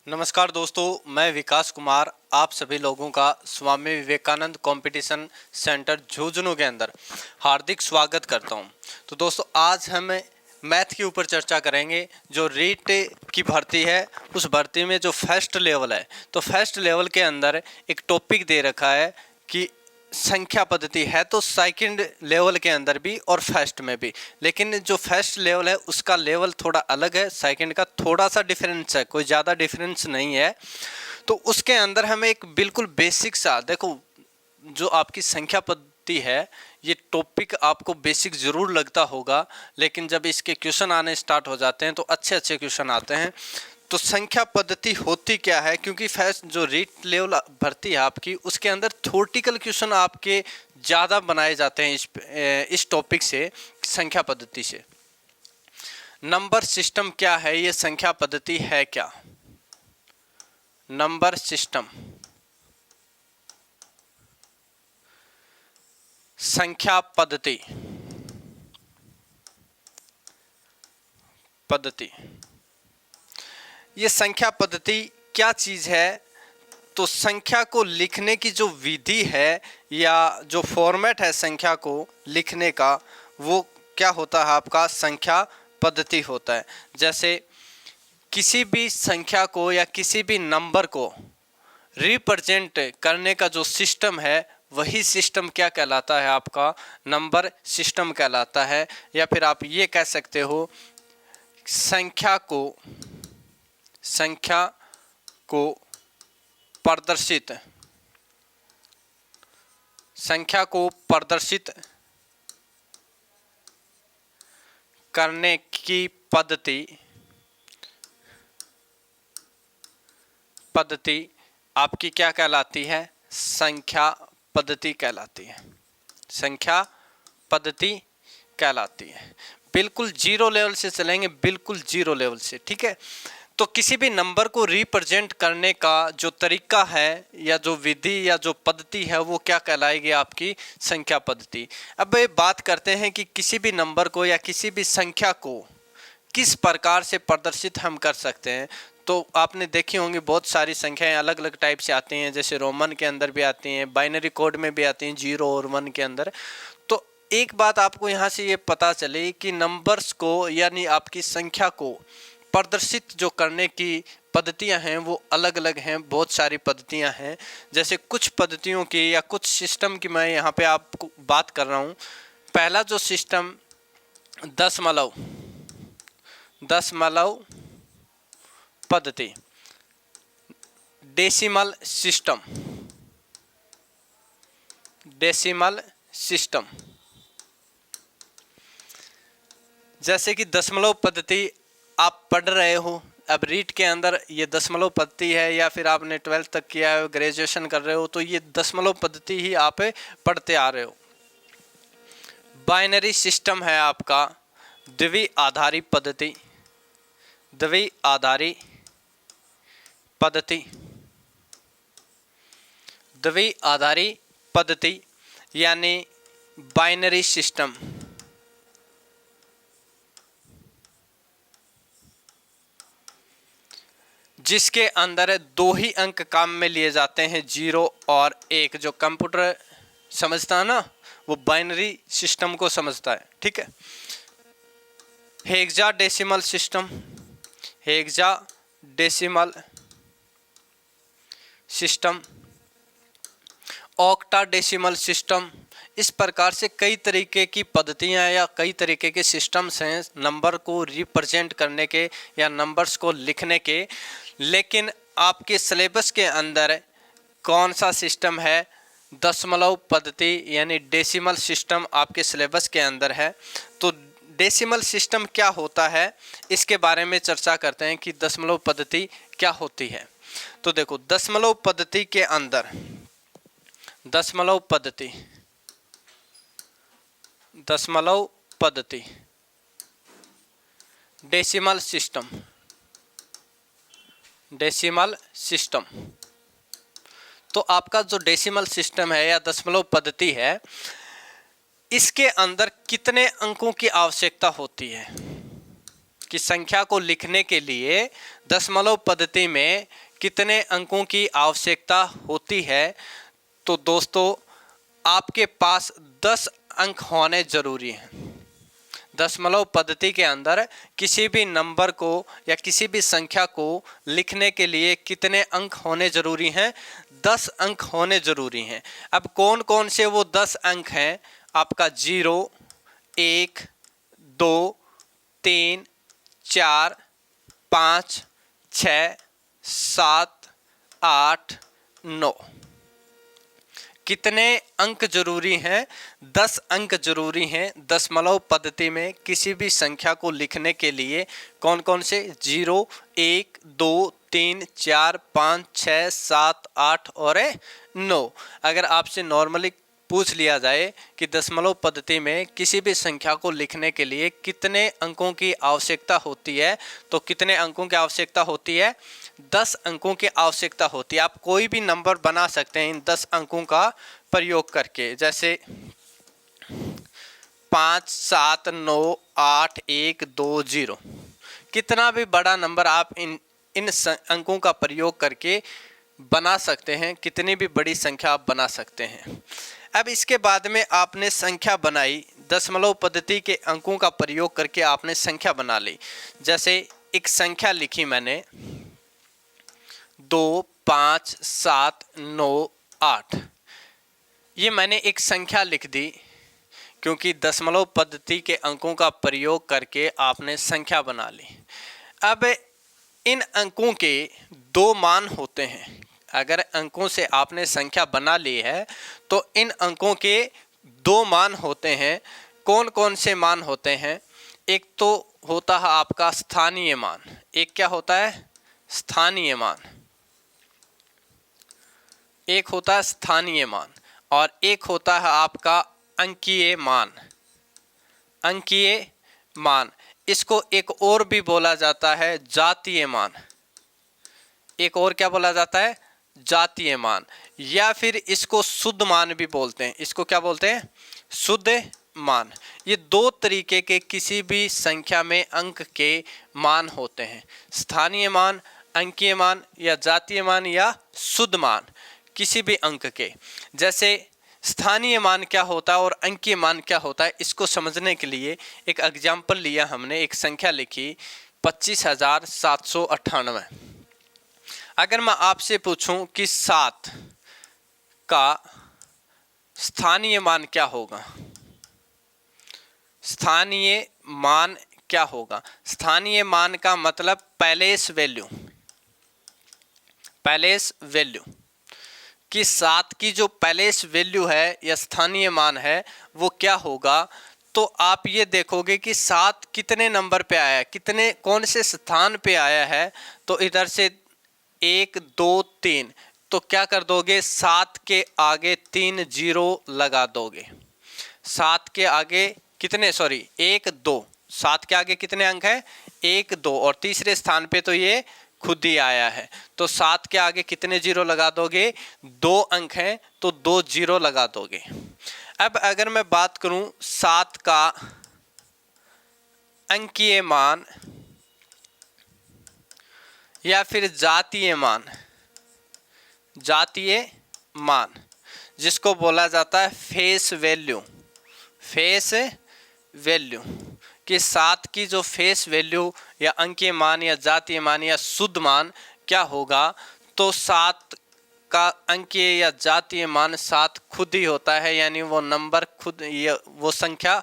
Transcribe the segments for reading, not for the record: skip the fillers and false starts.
नमस्कार दोस्तों, मैं विकास कुमार आप सभी लोगों का स्वामी विवेकानंद कंपटीशन सेंटर झुंझुनू के अंदर हार्दिक स्वागत करता हूं। तो दोस्तों, आज हम मैथ के ऊपर चर्चा करेंगे। जो रीट की भर्ती है उस भर्ती में जो फर्स्ट लेवल है, तो फर्स्ट लेवल के अंदर एक टॉपिक दे रखा है कि संख्या पद्धति है। तो सेकंड लेवल के अंदर भी और फर्स्ट में भी, लेकिन जो फर्स्ट लेवल है उसका लेवल थोड़ा अलग है, सेकंड का थोड़ा सा डिफरेंस है, कोई ज़्यादा डिफरेंस नहीं है। तो उसके अंदर हमें एक बिल्कुल बेसिक सा, देखो जो आपकी संख्या पद्धति है ये टॉपिक आपको बेसिक ज़रूर लगता होगा, लेकिन जब इसके क्वेश्चन आने स्टार्ट हो जाते हैं तो अच्छे अच्छे क्वेश्चन आते हैं। तो संख्या पद्धति होती क्या है, क्योंकि फर्स्ट जो रीट लेवल भर्ती है आपकी, उसके अंदर थ्योरेटिकल क्वेश्चन आपके ज़्यादा बनाए जाते हैं इस टॉपिक से, संख्या पद्धति से। नंबर सिस्टम क्या है, ये संख्या पद्धति है क्या? नंबर सिस्टम, संख्या पद्धति, ये संख्या पद्धति क्या चीज़ है? तो संख्या को लिखने की जो विधि है या जो फॉर्मेट है संख्या को लिखने का, वो क्या होता है आपका? संख्या पद्धति होता है। जैसे किसी भी संख्या को या किसी भी नंबर को रिप्रेजेंट करने का जो सिस्टम है, वही सिस्टम क्या कहलाता है? आपका नंबर सिस्टम कहलाता है। या फिर आप ये कह सकते हो, संख्या को प्रदर्शित, संख्या को प्रदर्शित करने की पद्धति आपकी क्या कहलाती है? संख्या पद्धति कहलाती है। संख्या पद्धति कहलाती है। बिल्कुल जीरो लेवल से चलेंगे, बिल्कुल जीरो लेवल से, ठीक है। तो किसी भी नंबर को रिप्रेजेंट करने का जो तरीका है या जो विधि या जो पद्धति है, वो क्या कहलाएगी? आपकी संख्या पद्धति। अब ये बात करते हैं कि किसी भी नंबर को या किसी भी संख्या को किस प्रकार से प्रदर्शित हम कर सकते हैं। तो आपने देखी होंगी बहुत सारी संख्याएं अलग अलग टाइप से आती हैं, जैसे रोमन के अंदर भी आती हैं, बाइनरी कोड में भी आती हैं, 0 और 1 के अंदर। तो एक बात आपको यहाँ से ये पता चले कि नंबर्स को यानी आपकी संख्या को प्रदर्शित जो करने की पद्धतियां हैं वो अलग अलग हैं, बहुत सारी पद्धतियां हैं। जैसे कुछ पद्धतियों की या कुछ सिस्टम की मैं यहाँ पे आपको बात कर रहा हूँ। पहला जो सिस्टम दशमलव पद्धति, डेसिमल सिस्टम। जैसे कि दशमलव पद्धति आप पढ़ रहे हो, अब रीट के अंदर ये दशमलव पद्धति है, या फिर आपने 12th तक किया है, ग्रेजुएशन कर रहे हो, तो ये दशमलव पद्धति ही आप पढ़ते आ रहे हो। बाइनरी सिस्टम है आपका द्विआधारी पद्धति, द्विआधारी पद्धति यानी बाइनरी सिस्टम। जिसके अंदर 2 ही अंक काम में लिए जाते हैं, 0 और 1। जो कंप्यूटर समझता है ना, वो बाइनरी सिस्टम को समझता है, ठीक है। Hexadecimal system, octadecimal system. इस प्रकार से कई तरीके की पद्धतियां या कई तरीके के सिस्टम्स हैं नंबर को रिप्रेजेंट करने के या नंबर्स को लिखने के। लेकिन आपके सिलेबस के अंदर कौन सा सिस्टम है? दशमलव पद्धति यानी डेसिमल सिस्टम आपके सिलेबस के अंदर है। तो डेसिमल सिस्टम क्या होता है, इसके बारे में चर्चा करते हैं कि दशमलव पद्धति क्या होती है। तो देखो, दशमलव पद्धति के अंदर दशमलव पद्धति डेसिमल सिस्टम। तो आपका जो डेसिमल सिस्टम है या दशमलव पद्धति है, इसके अंदर कितने अंकों की आवश्यकता होती है? कि संख्या को लिखने के लिए दशमलव पद्धति में कितने अंकों की आवश्यकता होती है, तो दोस्तों आपके पास 10 अंक होने जरूरी हैं। दशमलव पद्धति के अंदर किसी भी नंबर को या किसी भी संख्या को लिखने के लिए कितने अंक होने जरूरी हैं? 10 अंक होने जरूरी हैं। अब कौन कौन से वो 10 अंक हैं? आपका 0, 1, 2, 3, 4, 5, 6, 7, 8, 9। कितने अंक जरूरी हैं? 10 अंक जरूरी हैं दशमलव पद्धति में किसी भी संख्या को लिखने के लिए। कौन कौन से? 0, 1, 2, 3, 4, 5, 6, 7, 8 और 9। अगर आपसे नॉर्मली पूछ लिया जाए कि दशमलव पद्धति में किसी भी संख्या को लिखने के लिए कितने अंकों की आवश्यकता होती है, तो कितने अंकों की आवश्यकता होती है? 10 अंकों की आवश्यकता होती है। आप कोई भी नंबर बना सकते हैं इन 10 अंकों का प्रयोग करके, जैसे 5, 7, 9, 8, 1, 2, 0। कितना भी बड़ा नंबर आप इन अंकों का प्रयोग करके बना सकते हैं, कितनी भी बड़ी संख्या आप बना सकते हैं। अब इसके बाद में आपने संख्या बनाई, दशमलव पद्धति के अंकों का प्रयोग करके आपने संख्या बना ली। जैसे एक संख्या लिखी मैंने 2, 5, 7, 9, 8। ये मैंने एक संख्या लिख दी क्योंकि दशमलव पद्धति के अंकों का प्रयोग करके आपने संख्या बना ली। अब इन अंकों के 2 मान होते हैं। अगर अंकों से आपने संख्या बना ली है तो इन अंकों के 2 मान होते हैं। कौन कौन से मान होते हैं? एक तो होता है आपका स्थानीय मान। एक क्या होता है? स्थानीय मान। एक होता है स्थानीय मान और एक होता है आपका अंकीय मान। अंकीय मान, इसको एक और भी बोला जाता है जातीय मान। एक और क्या बोला जाता है? जातीय मान, या फिर इसको शुद्ध मान भी बोलते हैं। इसको क्या बोलते हैं? शुद्ध मान। ये 2 तरीके के किसी भी संख्या में अंक के मान होते हैं। स्थानीय मान, अंकीय मान, या जातीय मान या शुद्ध मान किसी भी अंक के। जैसे स्थानीय मान क्या होता है और अंकीय मान क्या होता है, इसको समझने के लिए एक एग्जाम्पल लिया हमने। एक संख्या लिखी 25,798। अगर मैं आपसे पूछूं कि 7 का स्थानीय मान क्या होगा? स्थानीय मान क्या होगा? स्थानीय मान का मतलब पैलेस वैल्यू। पैलेस वैल्यू कि 7 की जो पैलेस वैल्यू है या स्थानीय मान है वो क्या होगा? तो आप ये देखोगे कि 7 कितने नंबर पे आया है, कितने कौन से स्थान पे आया है। तो इधर से 1, 2, 3, तो क्या कर दोगे? 7 के आगे 3 जीरो लगा दोगे। 7 के आगे कितने, 1, 2, 7 के आगे कितने अंक है? 1, 2, और तीसरे स्थान पे तो ये खुद ही आया है। तो 7 के आगे कितने जीरो लगा दोगे? 2 अंक हैं तो 2 जीरो लगा दोगे। अब अगर मैं बात करूं 7 का अंकीय मान या फिर जातीय मान, जातीय मान जिसको बोला जाता है फेस वैल्यू। फेस वैल्यू कि 7 की जो फेस वैल्यू या अंकीय मान या जातीय मान या शुद्ध मान क्या होगा? तो 7 का अंकीय या जातीय मान 7 खुद ही होता है, यानी वो नंबर खुद, वो संख्या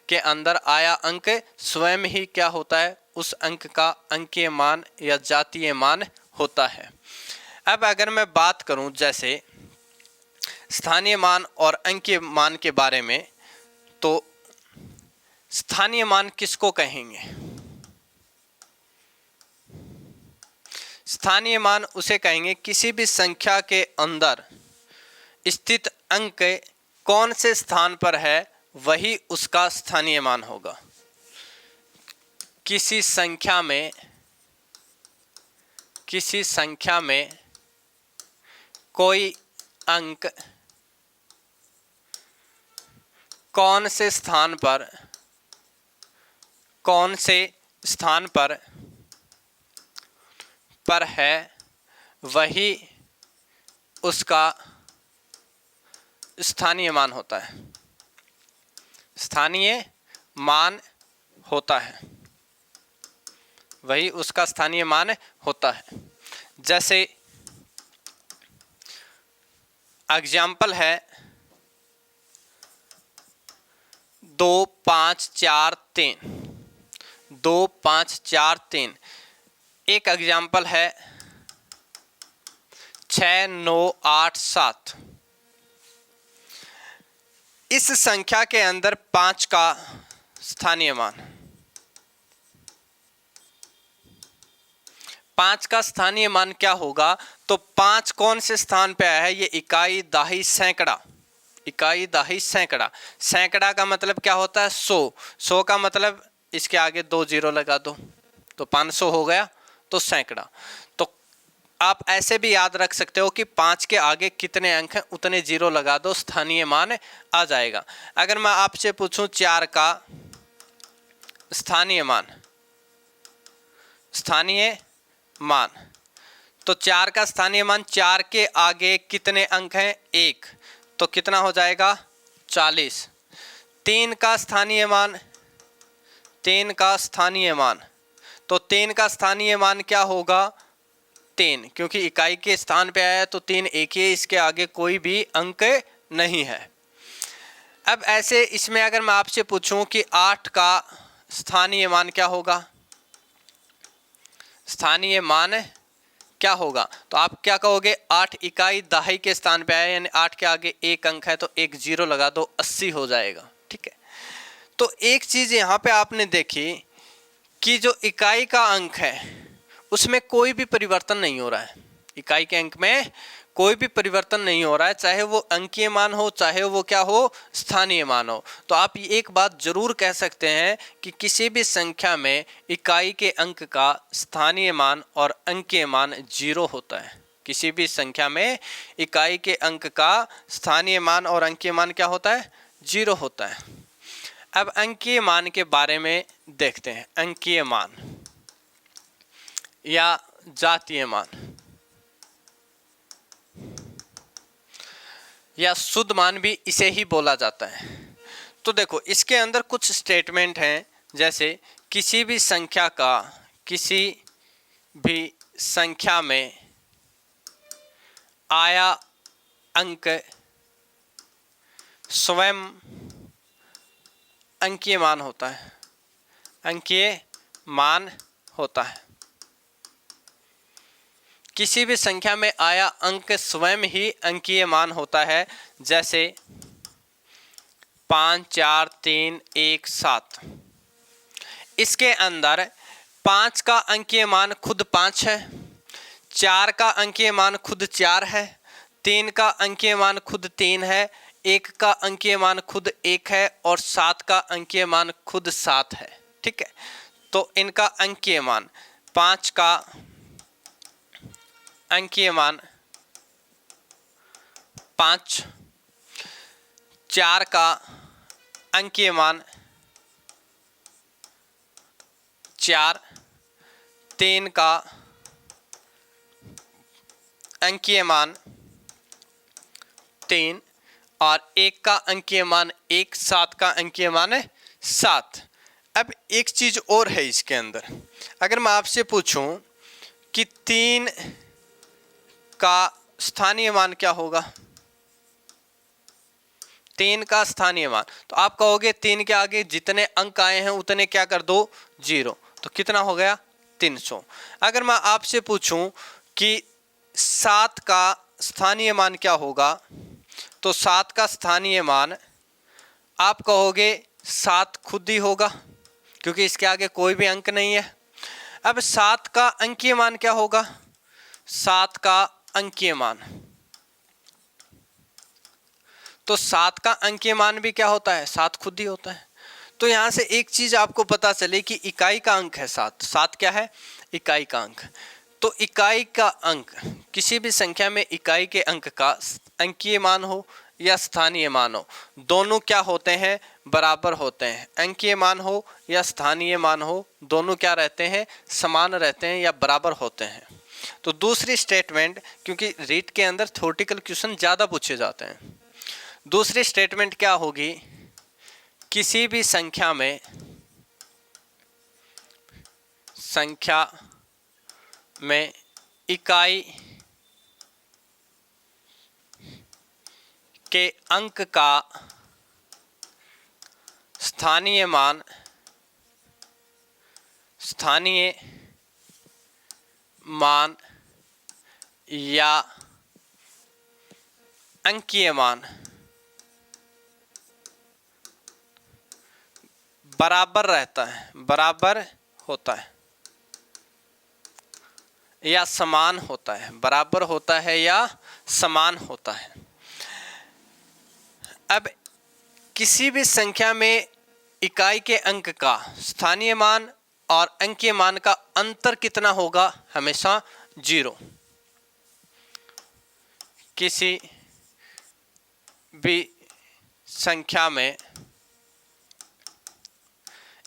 के अंदर आया अंक स्वयं ही क्या होता है? उस अंक का अंकीय मान या जातीय मान होता है। अब अगर मैं बात करूं जैसे स्थानीय मान और अंकीय मान के बारे में, तो स्थानीय मान किसको कहेंगे? स्थानीय मान उसे कहेंगे किसी भी संख्या के अंदर स्थित अंक कौन से स्थान पर है वही उसका स्थानीय मान होगा। किसी संख्या में कोई अंक कौन से स्थान पर, कौन से स्थान पर है वही उसका स्थानीय मान होता है। स्थानीय मान होता है, वही उसका स्थानीय मान होता है। जैसे एग्जाम्पल है 2 5 4 3, 2 5 4 3। एक एग्जाम्पल है 6 9 8 7। इस संख्या के अंदर 5 का स्थानीय मान, 5 का स्थानीय मान क्या होगा? तो 5 कौन से स्थान पे आया है? ये इकाई, दाही, सैकड़ा। इकाई, दाही, सैकड़ा। सैकड़ा का मतलब क्या होता है? 100। 100 का मतलब इसके आगे 2 जीरो लगा दो तो 500 हो गया, तो सैकड़ा। तो आप ऐसे भी याद रख सकते हो कि 5 के आगे कितने अंक हैं उतने जीरो लगा दो, स्थानीय मान आ जाएगा। अगर मैं आपसे पूछूं 4 का स्थानीय मान, स्थानीय मान, तो 4 का स्थानीय मान, 4 के आगे कितने अंक हैं? 1, तो कितना हो जाएगा? 40। 3 का स्थानीय मान, 3 का स्थानीय मान, तो 3 का स्थानीय मान क्या होगा? 3, क्योंकि इकाई के स्थान पे आया है तो 3 एक ही है, इसके आगे कोई भी अंक नहीं है। अब ऐसे इसमें अगर मैं आपसे पूछूं कि 8 का स्थानीय मान क्या होगा? स्थानीय मान क्या होगा? तो आप क्या कहोगे? 8 इकाई दहाई के स्थान पे आया, यानी 8 के आगे 1 अंक है तो 1 जीरो लगा दो, 80 हो जाएगा। ठीक है, तो एक चीज यहाँ पे आपने देखी कि जो इकाई का अंक है उसमें कोई भी परिवर्तन नहीं हो रहा है। इकाई के अंक में कोई भी परिवर्तन नहीं हो रहा है, चाहे वो अंकीय मान हो, चाहे वो क्या हो, स्थानीय मान हो। तो आप एक बात जरूर कह सकते हैं कि किसी भी संख्या में इकाई के अंक का स्थानीय मान और अंकीय मान 0 होता है। किसी भी संख्या में इकाई के अंक का स्थानीय मान और अंकीय मान क्या होता है? 0 होता है। अब अंकीय मान के बारे में देखते हैं। अंकीय मान या जातीय मान या शुद्ध मान भी इसे ही बोला जाता है। तो देखो इसके अंदर कुछ स्टेटमेंट हैं, जैसे किसी भी संख्या का, किसी भी संख्या में आया अंक स्वयं अंकीय मान होता है। अंकीय मान होता है। किसी भी संख्या में आया अंक स्वयं ही अंकीय मान होता है। जैसे 5 4 3 1 7, इसके अंदर 5 का अंकीय मान खुद 5 है, 4 का अंकीय मान खुद 4 है, 3 का अंकीय मान खुद 3 है, 1 का अंकीय मान खुद 1 है और 7 का अंकीय मान खुद 7 है। ठीक है, तो इनका अंकीय मान, 5 का अंकीय मान 5, 4 का अंकीय मान 4, 3 का अंकीय मान 3 और 1 का अंकीय मान 1, 7 का अंकीय मान है 7। अब एक चीज और है इसके अंदर, अगर मैं आपसे पूछूं कि 3 का स्थानीय मान क्या होगा? 3 का स्थानीय मान, तो आप कहोगे 3 के आगे जितने अंक आए हैं उतने क्या कर दो? 0। तो कितना हो गया? 300। अगर मैं आपसे पूछूं कि 7 का स्थानीय मान क्या होगा? तो 7 का स्थानीय मान आप कहोगे 7 खुद ही होगा, क्योंकि इसके आगे कोई भी अंक नहीं है। अब 7 का अंकीय मान क्या होगा? 7 का अंकीय मान, तो 7 का अंकीय मान भी क्या होता है? 7 खुद ही होता है। तो यहां से एक चीज आपको पता चले कि इकाई का अंक है 7। 7 क्या है? इकाई का अंक। तो इकाई का अंक, किसी भी संख्या में इकाई के अंक का अंकीय मान हो या स्थानीय मान हो, दोनों क्या होते हैं, बराबर होते हैं। अंकीय मान हो या स्थानीय मान हो, दोनों क्या रहते हैं, समान रहते हैं या बराबर होते हैं। तो दूसरी स्टेटमेंट, क्योंकि रीट के अंदर थ्योरेटिकल क्वेश्चन ज़्यादा पूछे जाते हैं, दूसरी स्टेटमेंट क्या होगी, किसी भी संख्या में इकाई के अंक का स्थानीय मान या अंकीय मान बराबर रहता है, बराबर होता है या समान होता है, बराबर होता है या समान होता है। अब किसी भी संख्या में इकाई के अंक का स्थानीय मान और अंकीय मान का अंतर कितना होगा, हमेशा 0। किसी भी संख्या में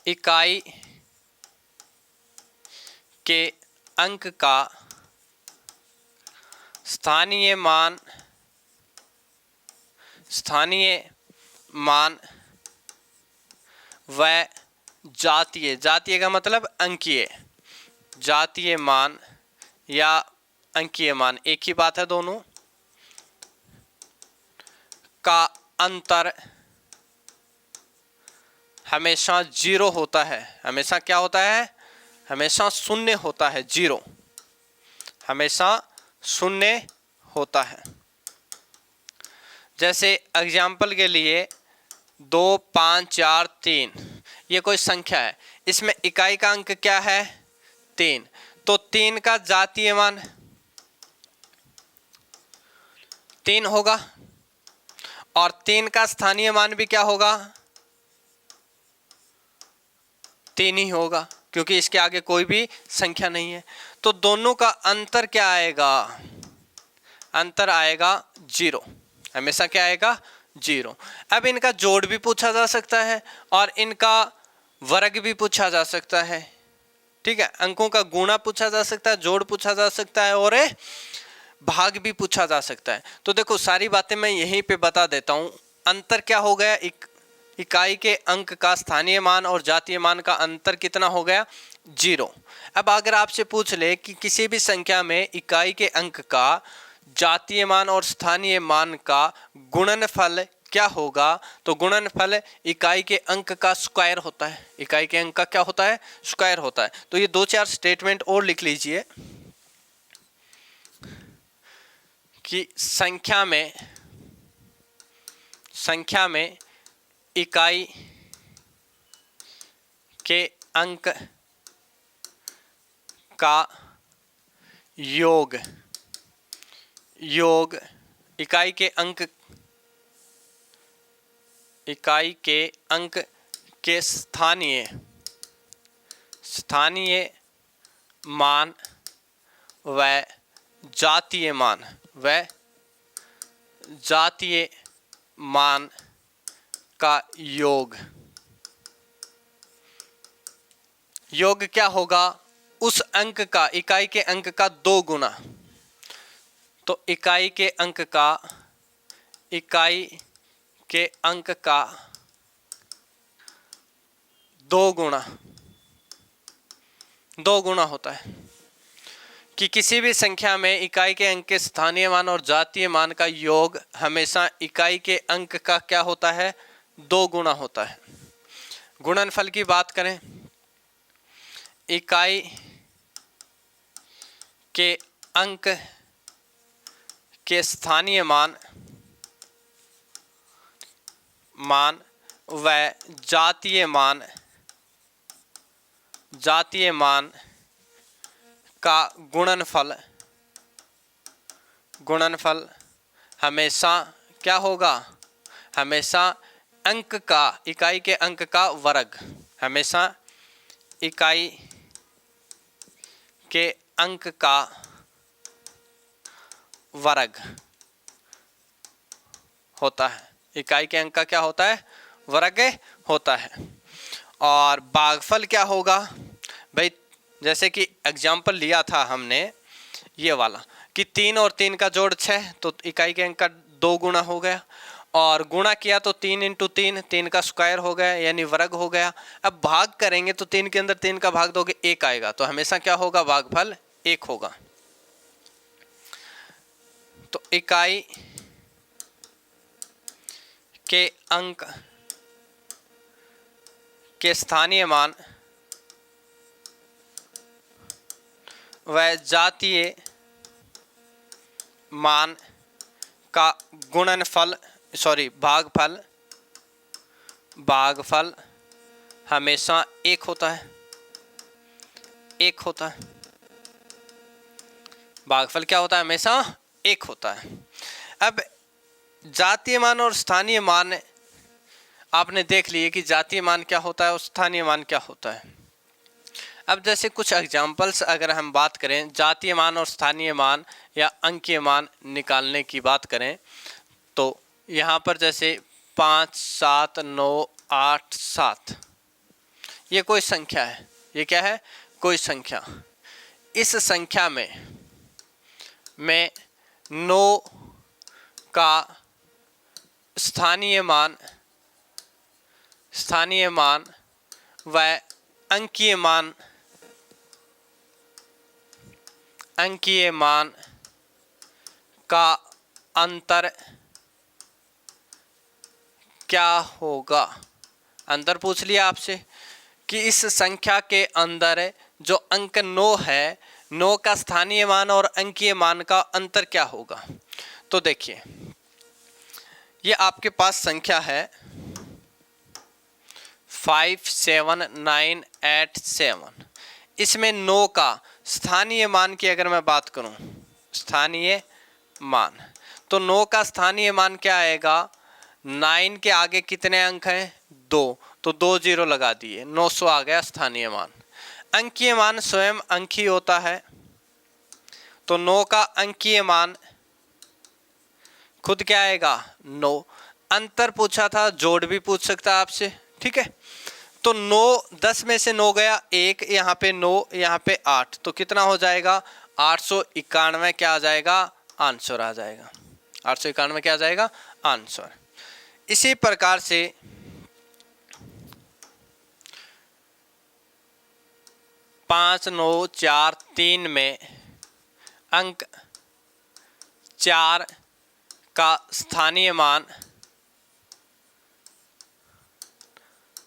इकाई के अंक का स्थानीय मान व जातीय का मतलब अंकीय, जातीय मान या अंकीय मान एक ही बात है, दोनों का अंतर हमेशा 0 होता है। हमेशा क्या होता है, हमेशा 0 होता है, 0 हमेशा 0 होता है। जैसे एग्जाम्पल के लिए 2, 5, 4, 3 ये कोई संख्या है, इसमें इकाई का अंक क्या है, 3, तो 3 का जातीय मान 3 होगा और 3 का स्थानीय मान भी क्या होगा, 3 ही होगा, क्योंकि इसके आगे कोई भी संख्या नहीं है। तो दोनों का अंतर क्या आएगा, अंतर आएगा 0, हमेशा क्या आएगा, 0। अब इनका जोड़ भी पूछा जा सकता है और इनका वर्ग भी पूछा जा सकता है, ठीक है। अंकों का गुणा पूछा जा सकता है, जोड़ पूछा जा सकता है और भाग भी पूछा जा सकता है। तो देखो सारी बातें मैं यहीं पे बता देता हूँ। अंतर क्या हो गया, इकाई के अंक का स्थानीय मान और जातीय मान का अंतर कितना हो गया, 0। अब अगर आपसे पूछ ले कि किसी भी संख्या में इकाई के अंक का जातीय मान और स्थानीय मान का गुणनफल क्या होगा, तो गुणनफल इकाई के अंक का स्क्वायर होता है। इकाई के अंक का क्या होता है, स्क्वायर होता है। तो ये 2-4 स्टेटमेंट और लिख लीजिए कि संख्या में इकाई के अंक का योग इकाई के अंक के स्थानीय मान व जातीय मान का योग क्या होगा, उस अंक का, इकाई के अंक का 2 गुना। तो इकाई के अंक का 2 गुना होता है कि किसी भी संख्या में इकाई के अंक के स्थानीय मान और जातीय मान का योग हमेशा इकाई के अंक का क्या होता है, 2 गुना होता है। गुणनफल की बात करें, इकाई के अंक के स्थानीय मान व जातीय मान का गुणनफल हमेशा क्या होगा, हमेशा अंक का, इकाई के अंक का वर्ग, हमेशा इकाई के अंक का वर्ग होता है। इकाई के अंक का क्या होता है? वर्ग होता है। और भागफल क्या होगा भाई? जैसे कि एग्जाम्पल लिया था हमने ये वाला कि 3 और 3 का जोड़ 6, तो इकाई के अंक का 2 गुना हो गया, और गुणा किया तो 3 इंटू 3, 3 का स्क्वायर हो गया यानी वर्ग हो गया। अब भाग करेंगे तो 3 के अंदर 3 का भाग दोगे 1 आएगा, तो हमेशा क्या होगा? भागफल 1 होगा। तो इकाई के अंक के स्थानीय मान व जातीय मान का गुणनफल भागफल हमेशा 1 होता है। 1 होता है। भागफल क्या होता है? हमेशा 1 होता है। अब जातीय मान और स्थानीय मान आपने देख लिए कि जातीय मान क्या होता है और स्थानीय मान क्या होता है। अब जैसे कुछ एग्जाम्पल्स अगर हम बात करें जातीय मान और स्थानीय मान या अंकीय मान निकालने की बात करें, तो यहाँ पर जैसे 5, 7, 9, 8, 7, ये कोई संख्या है। ये क्या है? कोई संख्या। इस संख्या में मैं 9 का स्थानीय मान व अंकीय मान का अंतर क्या होगा? अंतर पूछ लिया आपसे कि इस संख्या के अंदर जो अंक 9 है, 9 का स्थानीय मान और अंकीय मान का अंतर क्या होगा? तो देखिए, ये आपके पास संख्या है 57987। इसमें 9 का स्थानीय मान की अगर मैं बात करूं, स्थानीय मान, तो 9 का स्थानीय मान क्या आएगा? 9 के आगे कितने अंक हैं? 2, तो 2 0 लगा दिए, 900 आ गया स्थानीय मान। अंकीय मान स्वयं अंकी होता है, तो 9 का अंकीय मान खुद क्या आएगा? 9। अंतर पूछा था, जोड़ भी पूछ सकता है आपसे, ठीक है। तो 9, 10 में से 9 गया 1, यहाँ पे 9, यहाँ पे 8, तो कितना हो जाएगा? 891 क्या आ जाएगा? आंसर आ जाएगा। 891 क्या आ जाएगा? आंसर। इसी प्रकार से 5, 9, 4, 3 में अंक 4 का स्थानीय मान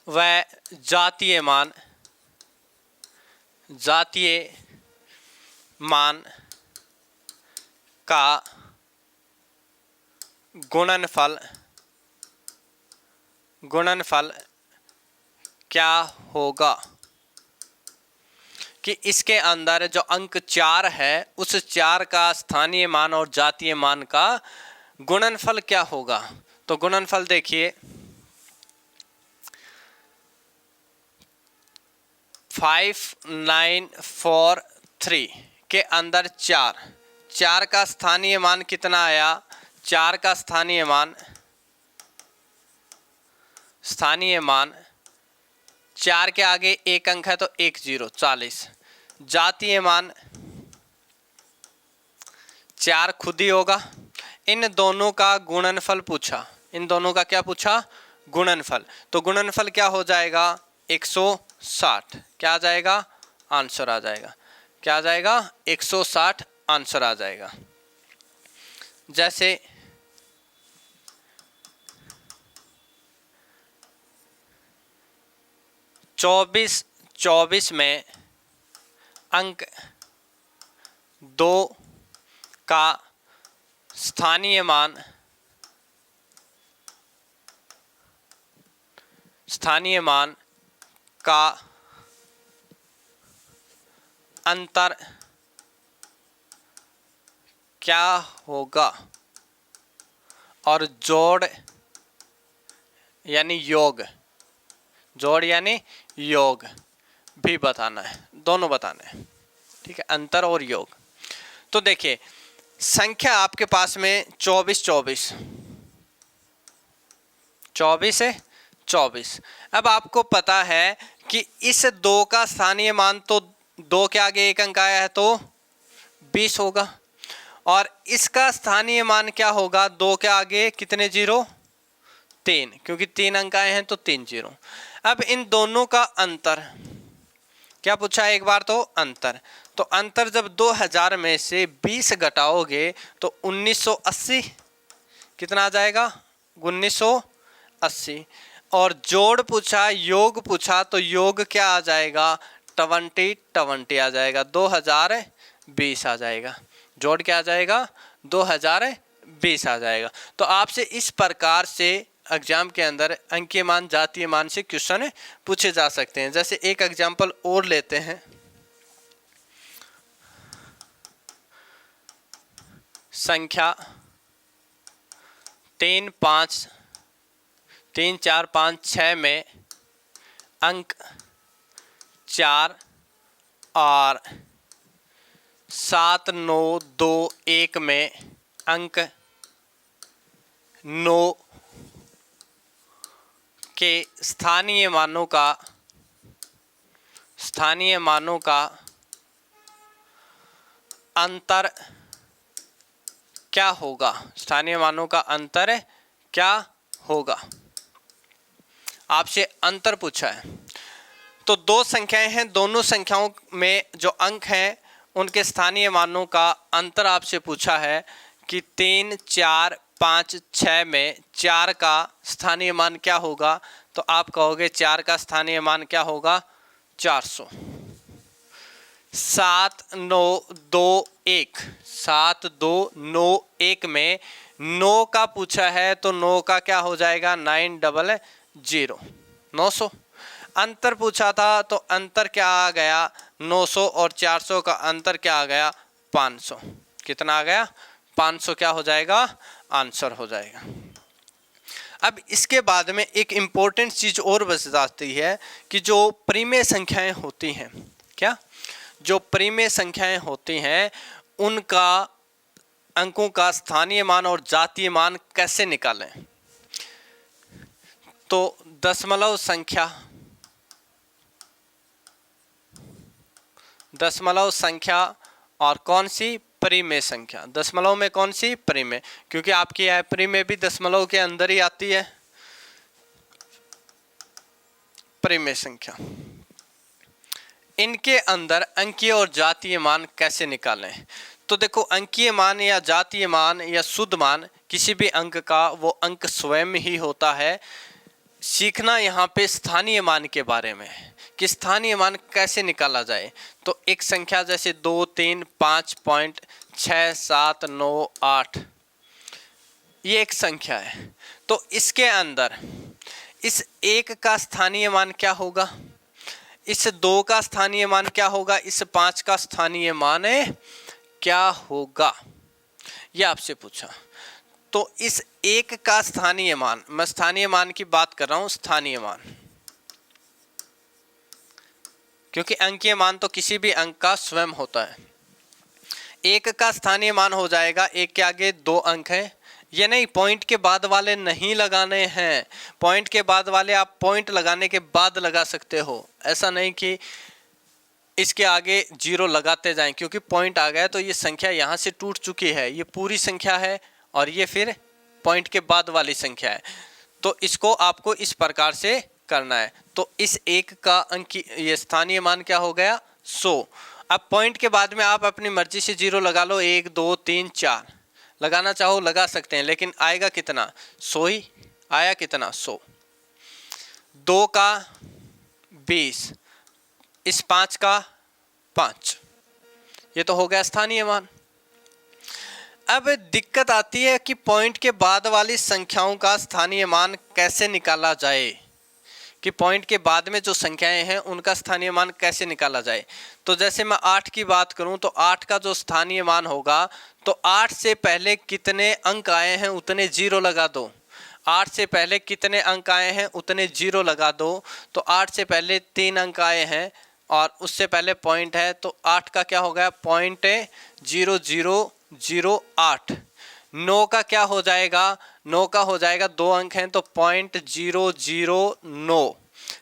व जातीय मान का गुणनफल क्या होगा? कि इसके अंदर जो अंक 4 है, उस 4 का स्थानीय मान और जातीय मान का गुणनफल क्या होगा? तो गुणनफल देखिए, 5943 के अंदर 4 का स्थानीय मान कितना आया? 4 का स्थानीय मान 4 के आगे एक अंक है तो 1 0, 40। जातीय मान 4 खुद ही होगा। इन दोनों का गुणनफल पूछा, इन दोनों का क्या पूछा? गुणनफल। तो गुणनफल क्या हो जाएगा? 160। क्या आ जाएगा? आंसर आ जाएगा। क्या आ जाएगा? 160 आंसर आ जाएगा। जैसे 24 में अंक 2 का स्थानीय मान का अंतर क्या होगा? और जोड़ यानी योग भी बताना है, दोनों बताना है, ठीक है, अंतर और योग। तो देखिए, संख्या आपके पास में 24 24 है 24। अब आपको पता है कि इस 2 का स्थानीय मान तो 2 के आगे एक अंक आया है तो 20 होगा, और इसका स्थानीय मान क्या होगा, 2 के आगे कितने जीरो, 3, क्योंकि 3 अंक आए हैं तो 3 जीरो। अब इन दोनों का अंतर क्या पूछा है एक बार, तो अंतर, तो अंतर जब 2000 में से 20 घटाओगे तो 1980 कितना आ जाएगा, 1980। और जोड़ पूछा, योग पूछा, तो योग क्या आ जाएगा, 20 आ जाएगा, 2020 आ जाएगा। जोड़ क्या आ जाएगा, 2020 आ जाएगा। तो आपसे इस प्रकार से एग्जाम के अंदर अंकीय मान, जातीय मान से क्वेश्चन पूछे जा सकते हैं। जैसे एक एग्जाम्पल और लेते हैं, संख्या 3 4 5 6 में अंक 4 और 7 9 2 1 में अंक 9 के स्थानीय मानों का अंतर क्या होगा, स्थानीय मानों का अंतर क्या होगा, आपसे अंतर पूछा है। तो 2 संख्याएं हैं, दोनों संख्याओं में जो अंक हैं उनके स्थानीय मानों का अंतर आपसे पूछा है कि 3 4 5 6 में 4 का स्थानीय मान क्या होगा, तो आप कहोगे 4 का स्थानीय मान क्या होगा, 400। 7 9 2 1 में 9 का पूछा है तो 9 का क्या हो जाएगा, 900 900। अंतर पूछा था तो अंतर क्या आ गया, 900 और 400 का अंतर क्या आ गया, 500। कितना आ गया, 500 क्या हो जाएगा, आंसर हो जाएगा। अब इसके बाद में एक इम्पोर्टेंट चीज और बच जाती है कि जो परिमेय संख्याएं होती हैं, क्या, जो परिमेय संख्याएं होती हैं उनका अंकों का स्थानीय मान और जातीय मान कैसे निकालें। तो दशमलव संख्या और कौन सी, परिमेय संख्या। दशमलव में कौन सी, परिमेय, क्योंकि आपकी परिमेय भी दशमलव के अंदर ही आती है। परिमेय संख्या, इनके अंदर अंकीय और जातीय मान कैसे निकालें। तो देखो, अंकीय मान या जातीय मान या शुद्ध मान किसी भी अंक का वो अंक स्वयं ही होता है। सीखना यहाँ पे स्थानीय मान के बारे में कि स्थानीय मान कैसे निकाला जाए। तो एक संख्या जैसे 2 3 5.6 7 9 8, ये एक संख्या है। तो इसके अंदर इस 1 का स्थानीय मान क्या होगा, इस 2 का स्थानीय मान क्या होगा, इस 5 का स्थानीय मान क्या होगा, ये आपसे पूछा। तो इस 1 का स्थानीय मान, मैं स्थानीय मान की बात कर रहा हूं, स्थानीय मान, क्योंकि अंकीय मान तो किसी भी अंक का स्वयं होता है। 1 का स्थानीय मान हो जाएगा, 1 के आगे 2 अंक हैं, ये नहीं पॉइंट के बाद वाले नहीं लगाने हैं। पॉइंट के बाद वाले आप पॉइंट लगाने के बाद लगा सकते हो, ऐसा नहीं कि इसके आगे 0 लगाते जाएं, क्योंकि पॉइंट आ गया तो ये संख्या यहाँ से टूट चुकी है, ये पूरी संख्या है और ये फिर पॉइंट के बाद वाली संख्या है। तो इसको आपको इस प्रकार से करना है। तो इस 1 का अंक, ये स्थानीय मान क्या हो गया, 100। अब पॉइंट के बाद में आप अपनी मर्जी से 0 लगा लो, 1 2 3 4 लगाना चाहो लगा सकते हैं, लेकिन आएगा कितना, 100 ही आया, कितना, 100। 2 का 20, इस 5 का 5, ये तो हो गया स्थानीय मान। अब दिक्कत आती है कि पॉइंट के बाद वाली संख्याओं का स्थानीय मान कैसे निकाला जाए, कि पॉइंट के बाद में जो संख्याएं हैं उनका स्थानीय मान कैसे निकाला जाए। तो जैसे मैं 8 की बात करूं तो 8 का जो स्थानीय मान होगा, तो 8 से पहले कितने अंक आए हैं उतने 0 लगा दो। 8 से पहले कितने अंक आए हैं उतने 0 लगा दो। तो 8 से पहले 3 अंक आए हैं और उससे पहले पॉइंट है, तो 8 का क्या हो गया, 0.0008। 9 का क्या हो जाएगा, 9 का हो जाएगा 2 अंक हैं तो 0.009।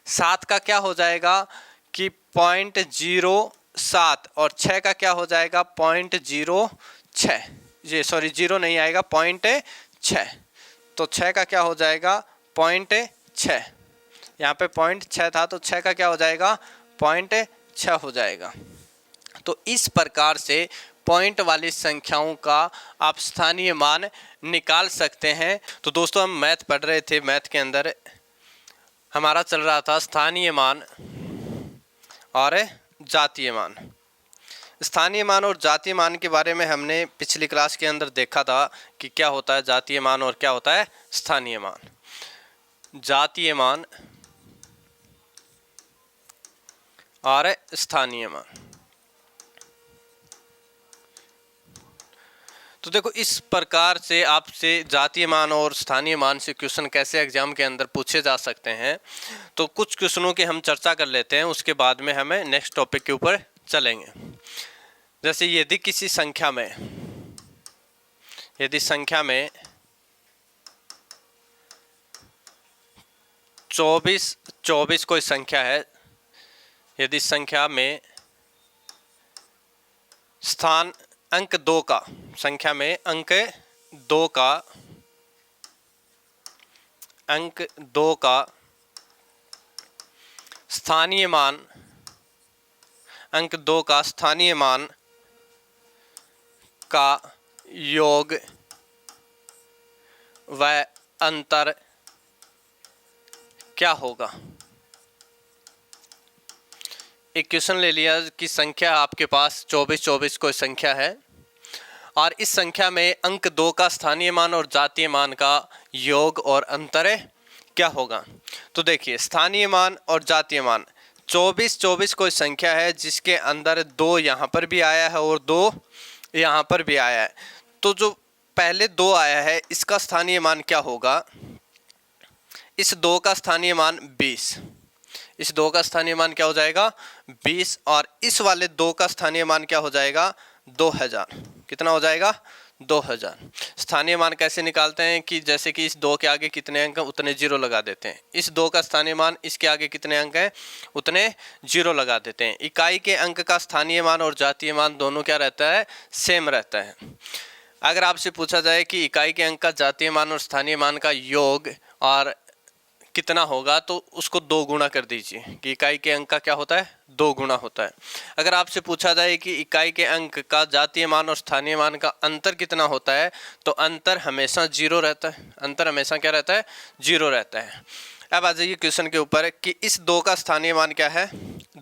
7 का क्या हो जाएगा कि 0.07 और 6 का क्या हो जाएगा 0.06। ये सॉरी 0 नहीं आएगा 0.6, तो 6 का क्या हो जाएगा 0.6। यहाँ पे 0.6 था तो 6 का क्या हो जाएगा 0.6 हो जाएगा। तो इस प्रकार से पॉइंट वाली संख्याओं का आप स्थानीय मान निकाल सकते हैं। तो दोस्तों हम मैथ पढ़ रहे थे, मैथ के अंदर हमारा चल रहा था स्थानीय मान और जातीय मान। स्थानीय मान और जातीय मान के बारे में हमने पिछली क्लास के अंदर देखा था कि क्या होता है जातीय मान और क्या होता है स्थानीय मान। जातीय मान और स्थानीय मान, तो देखो इस प्रकार से आपसे जातीय मान और स्थानीय मान से क्वेश्चन कैसे एग्जाम के अंदर पूछे जा सकते हैं। तो कुछ क्वेश्चनों की हम चर्चा कर लेते हैं, उसके बाद में हमें नेक्स्ट टॉपिक के ऊपर चलेंगे। जैसे यदि किसी संख्या में, यदि संख्या में 24 कोई संख्या है, यदि संख्या में स्थान अंक 2 का, संख्या में अंक 2 का स्थानीय मान, अंक 2 का स्थानीय मान का योग व अंतर क्या होगा। एक क्वेश्चन ले लिया कि संख्या आपके पास 24 कोई संख्या है और इस संख्या में अंक 2 का स्थानीय मान और जातीय मान का योग और अंतर क्या होगा। तो देखिए स्थानीय मान और जातीय मान, 24 कोई संख्या है जिसके अंदर 2 यहाँ पर भी आया है और 2 यहाँ पर भी आया है। तो जो पहले 2 आया है इसका स्थानीय मान क्या होगा, इस 2 का स्थानीय मान 20, इस 2 का स्थानीय मान क्या हो जाएगा 20 और इस वाले 2 का स्थानीय मान क्या हो जाएगा 2000। कितना हो जाएगा 2000। स्थानीय मान कैसे निकालते हैं कि जैसे कि इस 2 के आगे कितने अंक हैं उतने 0 लगा देते हैं, इस 2 का स्थानीय मान इसके आगे कितने अंक हैं उतने 0 लगा देते हैं। इकाई के अंक का स्थानीय मान और जातीय मान दोनों क्या रहता है सेम रहता है। अगर आपसे पूछा जाए कि इकाई के अंक का जातीय मान और स्थानीय मान का योग और कितना होगा तो उसको 2 गुना कर दीजिए कि इकाई के अंक का क्या होता है 2 गुना होता है। अगर आपसे पूछा जाए कि इकाई के अंक का जातीय मान और स्थानीय मान का अंतर कितना होता है तो अंतर हमेशा 0 रहता है, अंतर हमेशा क्या रहता है 0 रहता है। अब आ जाइए क्वेश्चन के ऊपर कि इस 2 का स्थानीय मान क्या है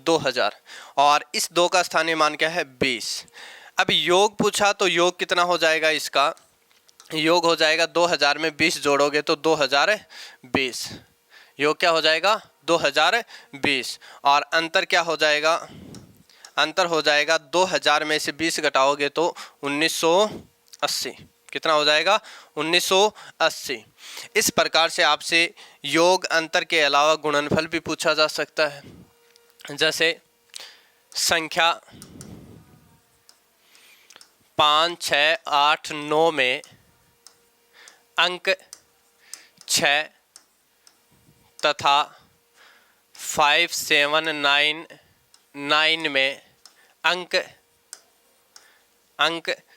2000 और इस 2 का स्थानीय मान क्या है 20। अब योग पूछा तो योग कितना हो जाएगा, इसका योग हो जाएगा 2000 में 20 जोड़ोगे तो 2020, योग क्या हो जाएगा 2020 और अंतर क्या हो जाएगा, अंतर हो जाएगा 2000 में से 20 घटाओगे तो 1980। कितना हो जाएगा 1980। इस प्रकार से आपसे योग अंतर के अलावा गुणनफल भी पूछा जा सकता है। जैसे संख्या 5, 6, 8, 9 में अंक 6 तथा 5, 7, 9 में अंक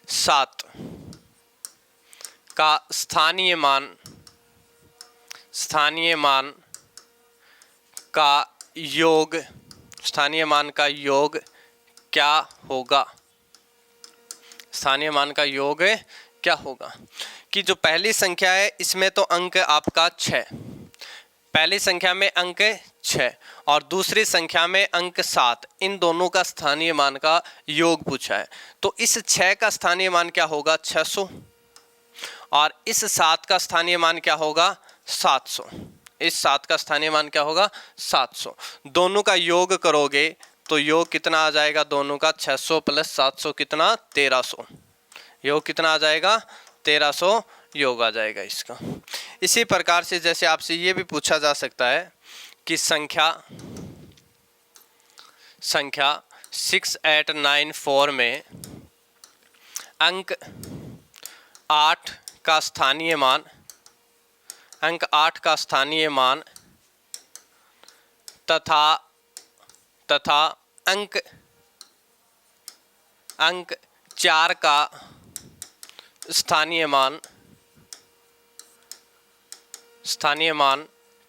7 का स्थानीय मान का योग, स्थानीय मान का योग क्या होगा, स्थानीय मान का योग क्या होगा। कि जो पहली संख्या है इसमें तो अंक आपका 6, पहली संख्या में अंक 6 और दूसरी संख्या में अंक 7, इन दोनों का स्थानीय मान का योग पूछा है। तो इस 6 का स्थानीय मान क्या होगा 600 और इस 7 का स्थानीय मान क्या होगा 700, इस 7 का स्थानीय मान क्या होगा 700। दोनों का योग करोगे तो योग कितना आ जाएगा दोनों का 600 + 700 कितना 1300, योग कितना आ जाएगा 1300 योग आ जाएगा इसका। इसी प्रकार से जैसे आपसे ये भी पूछा जा सकता है कि संख्या 6894 में अंक 8, का स्थानीय मान, अंक 8 का स्थानीय मान तथा अंक 4 का स्थानीय मान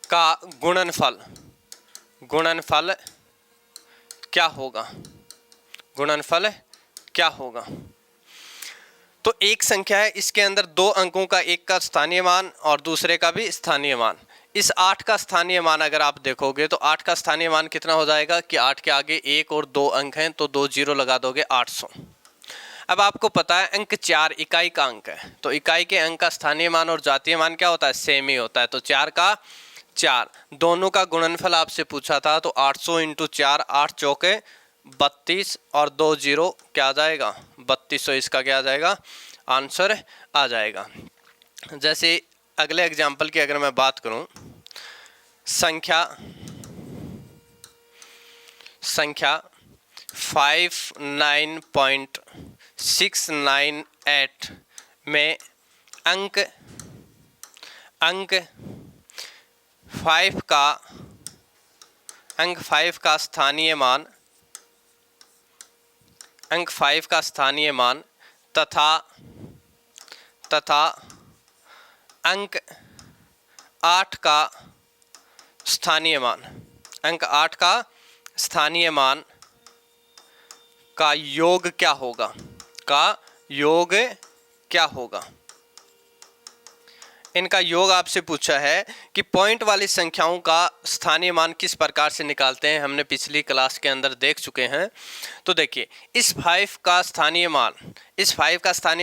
का गुणनफल क्या होगा? गुणनफल क्या होगा? तो एक संख्या है, इसके अंदर दो अंकों का, एक का स्थानीय मान और दूसरे का भी स्थानीय मान। इस 8 का स्थानीय मान अगर आप देखोगे तो 8 का स्थानीय मान कितना हो जाएगा कि 8 के आगे 1 और 2 अंक हैं तो 2 जीरो लगा दोगे, 800। अब आपको पता है अंक 4 इकाई का अंक है, तो इकाई के अंक का स्थानीय मान और जातीय मान क्या होता है? सेम ही होता है। तो 4 का 4 दोनों का गुणनफल आपसे पूछा था, तो 800 × 4, 8 चौके 32 और 2 जीरो क्या आ जाएगा? 3200। इसका क्या आ जाएगा? आंसर आ जाएगा। जैसे अगले एग्जाम्पल की अगर मैं बात करूं, संख्या 59.698 में अंक 5 का स्थानीय मान, अंक 5 का स्थानीय मान तथा अंक 8 का स्थानीय मान, अंक 8 का स्थानीय मान का योग क्या होगा? का योग क्या होगा? इनका योग आपसे पूछा है कि पॉइंट वाली संख्याओं का स्थानीय मान किस प्रकार से निकालते हैं, हमने पिछली क्लास के अंदर देख चुके हैं। तो देखिए, इस 5 का स्थानीय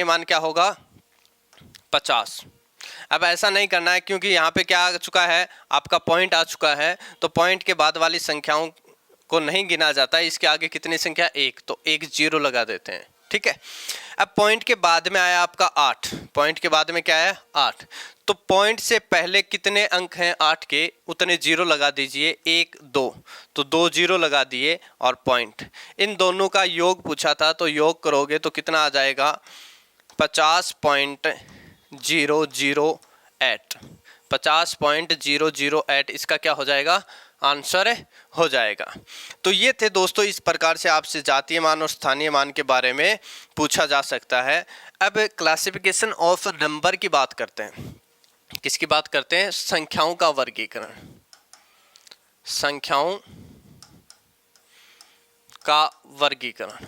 मान क्या होगा? 50। अब ऐसा नहीं करना है क्योंकि यहाँ पे क्या आ चुका है, आपका पॉइंट आ चुका है, तो पॉइंट के बाद वाली संख्याओं को नहीं गिना जाता है। इसके आगे कितनी संख्या? 1, तो 1 जीरो लगा देते हैं, ठीक है। अब पॉइंट के बाद में आया आपका 8, पॉइंट के बाद में क्या है? 8। तो पॉइंट से पहले कितने अंक हैं 8 के, उतने जीरो लगा दीजिए, 1 2, तो 2 जीरो लगा दिए और पॉइंट। इन दोनों का योग पूछा था, तो योग करोगे तो कितना आ जाएगा? 50.008। 50.008 इसका क्या हो जाएगा? आंसर हो जाएगा। तो ये थे दोस्तों, इस प्रकार से आपसे जातीय मान और स्थानीय मान के बारे में पूछा जा सकता है। अब क्लासिफिकेशन ऑफ नंबर की बात करते हैं। किसकी बात करते हैं? संख्याओं का वर्गीकरण। संख्याओं का वर्गीकरण।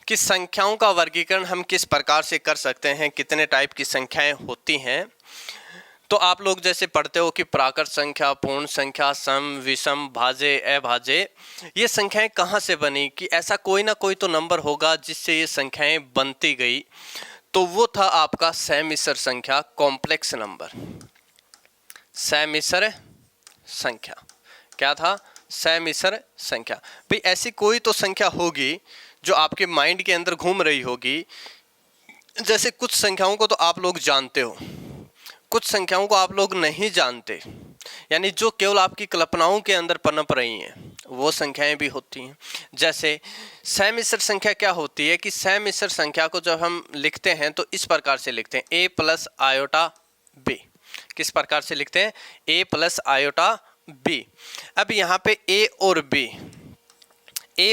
कि संख्याओं का वर्गीकरण हम किस प्रकार से कर सकते हैं, कितने टाइप की संख्याएं होती हैं। तो आप लोग जैसे पढ़ते हो कि प्राकृत संख्या, पूर्ण संख्या, सम, विषम, भाज्य, अभाज्य, ये संख्याएं कहाँ से बनी? कि ऐसा कोई ना कोई तो नंबर होगा जिससे ये संख्याएं बनती गई, तो वो था आपका सहमिश्र संख्या, कॉम्प्लेक्स नंबर। सहमिश्र संख्या क्या था? सहमिश्र संख्या। भाई ऐसी कोई तो संख्या होगी जो आपके माइंड के अंदर घूम रही होगी। जैसे कुछ संख्याओं को तो आप लोग जानते हो, कुछ संख्याओं को आप लोग नहीं जानते, यानी जो केवल आपकी कल्पनाओं के अंदर पनप रही हैं, वो संख्याएं भी होती हैं। जैसे सहमिश्र संख्या क्या होती है कि सहमिश्र संख्या को जब हम लिखते हैं तो इस प्रकार से लिखते हैं, a + आयोटा b। किस प्रकार से लिखते हैं? a + iota b। अब यहाँ पे a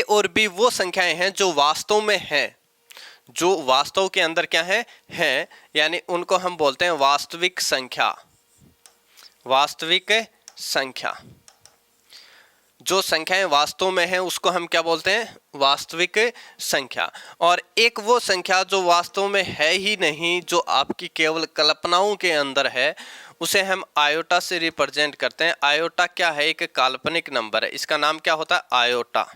और b वो संख्याएं हैं जो वास्तव में हैं, जो वास्तव के अंदर क्या है? हैं, यानी उनको हम बोलते हैं वास्तविक संख्या। वास्तविक संख्या, जो संख्याएं वास्तव में हैं उसको हम क्या बोलते हैं? वास्तविक संख्या। और एक वो संख्या जो वास्तव में है ही नहीं, जो आपकी केवल कल्पनाओं के अंदर है, उसे हम आयोटा से रिप्रेजेंट करते हैं। आयोटा क्या है? एक काल्पनिक नंबर है, इसका नाम क्या होता है? आयोटा।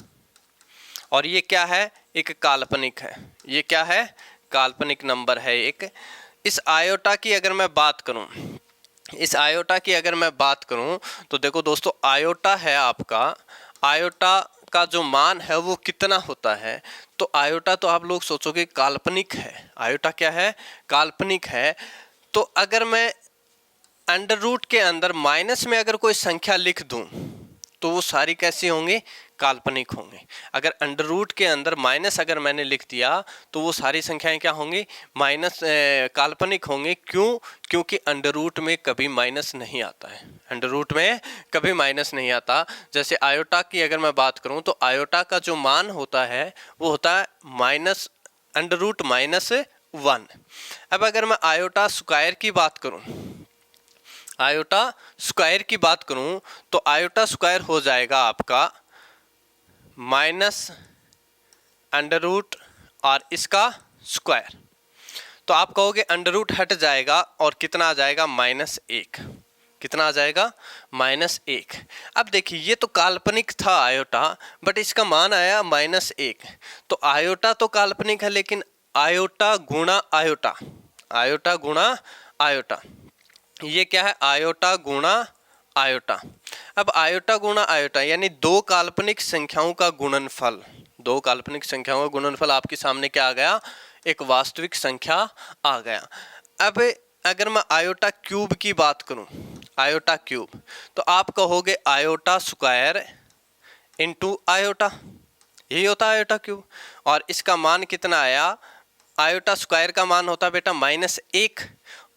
और ये क्या है? एक काल्पनिक है। ये क्या है? काल्पनिक नंबर है एक। इस आयोटा की अगर मैं बात करूं, तो देखो दोस्तों, आयोटा है आपका, आयोटा का जो मान है वो कितना होता है? तो आयोटा तो आप लोग सोचोगे काल्पनिक है। आयोटा क्या है? काल्पनिक है। तो अगर मैं अंडर रूट के अंदर माइनस में अगर कोई संख्या लिख दूं तो वो सारी कैसी होंगी? काल्पनिक होंगे। अगर अंडर रूट के अंदर माइनस अगर मैंने लिख दिया तो वो सारी संख्याएं क्या होंगी, माइनस काल्पनिक होंगे। क्यों? क्योंकि अंडर रूट में कभी माइनस नहीं आता है, अंडर रूट में कभी माइनस नहीं आता। जैसे आयोटा की अगर मैं बात करूं तो आयोटा का जो मान होता है वो होता है माइनस अंडर रूट -1। अब अगर मैं आयोटा स्क्वायर की बात करूं, आयोटा स्क्वायर की बात करूं तो आयोटा स्क्वायर हो जाएगा आपका माइनस अंडर रूट और इसका स्क्वायर। तो आप कहोगे अंडर रूट हट जाएगा और कितना आ जाएगा, -1। कितना आ जाएगा, -1। अब देखिए ये तो काल्पनिक था आयोटा, बट इसका मान आया -1। तो आयोटा तो काल्पनिक है, लेकिन आयोटा गुणा आयोटा, आयोटा गुणा आयोटा, ये क्या है, आयोटा गुणा आयोटा। अब आयोटा गुणा आयोटा यानी दो काल्पनिक संख्याओं का गुणनफल, दो काल्पनिक संख्याओं का गुणनफल आपके सामने क्या आ गया, एक वास्तविक संख्या आ गया। अब अगर मैं आयोटा क्यूब की बात करूं, आयोटा क्यूब, तो आप कहोगे आयोटा स्क्वायर इंटू आयोटा, यही होता है आयोटा क्यूब। और इसका मान कितना आया, आयोटा स्क्वायर का मान होता है बेटा -1,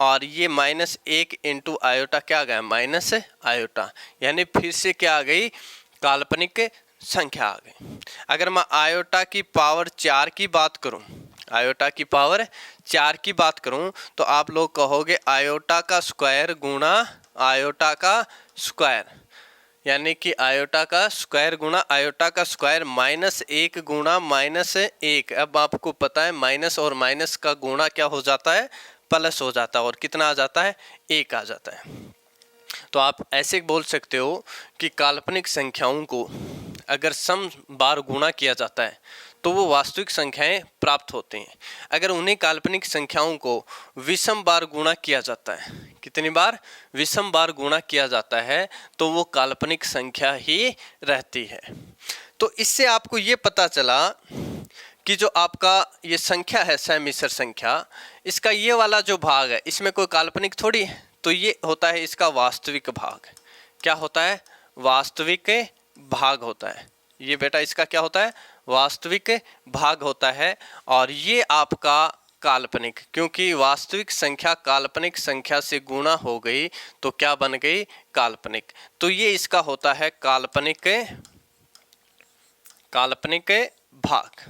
और ये -1 इंटू आयोटा क्या आ गया, माइनस आयोटा, यानी फिर से क्या आ गई, काल्पनिक संख्या आ गई। अगर मैं आयोटा की पावर 4 की बात करूं, आयोटा की पावर 4 की बात करूं तो आप लोग कहोगे आयोटा का स्क्वायर गुणा आयोटा का स्क्वायर, यानी कि आयोटा का स्क्वायर गुणा आयोटा का स्क्वायर -1 गुणा -1। अब आपको पता है माइनस और माइनस का गुणा क्या हो जाता है, प्लस हो जाता है, और कितना आ जाता है, 1 आ जाता है। तो आप ऐसे बोल सकते हो कि काल्पनिक संख्याओं को अगर सम बार गुणा किया जाता है तो वो वास्तविक संख्याएं प्राप्त होती हैं। अगर उन्हीं काल्पनिक संख्याओं को विषम बार गुणा किया जाता है, कितनी बार, विषम बार गुणा किया जाता है, तो वो काल्पनिक संख्या ही रहती है। तो इससे आपको ये पता चला कि जो आपका ये संख्या है समिश्र संख्या, इसका ये वाला जो भाग है इसमें कोई काल्पनिक थोड़ी है, तो ये होता है इसका वास्तविक भाग। क्या होता है, वास्तविक भाग होता है ये बेटा, इसका क्या होता है, वास्तविक भाग होता है। और ये आपका काल्पनिक, क्योंकि वास्तविक संख्या काल्पनिक संख्या से गुणा हो गई तो क्या बन गई, काल्पनिक। तो ये इसका होता है काल्पनिक, काल्पनिक भाग,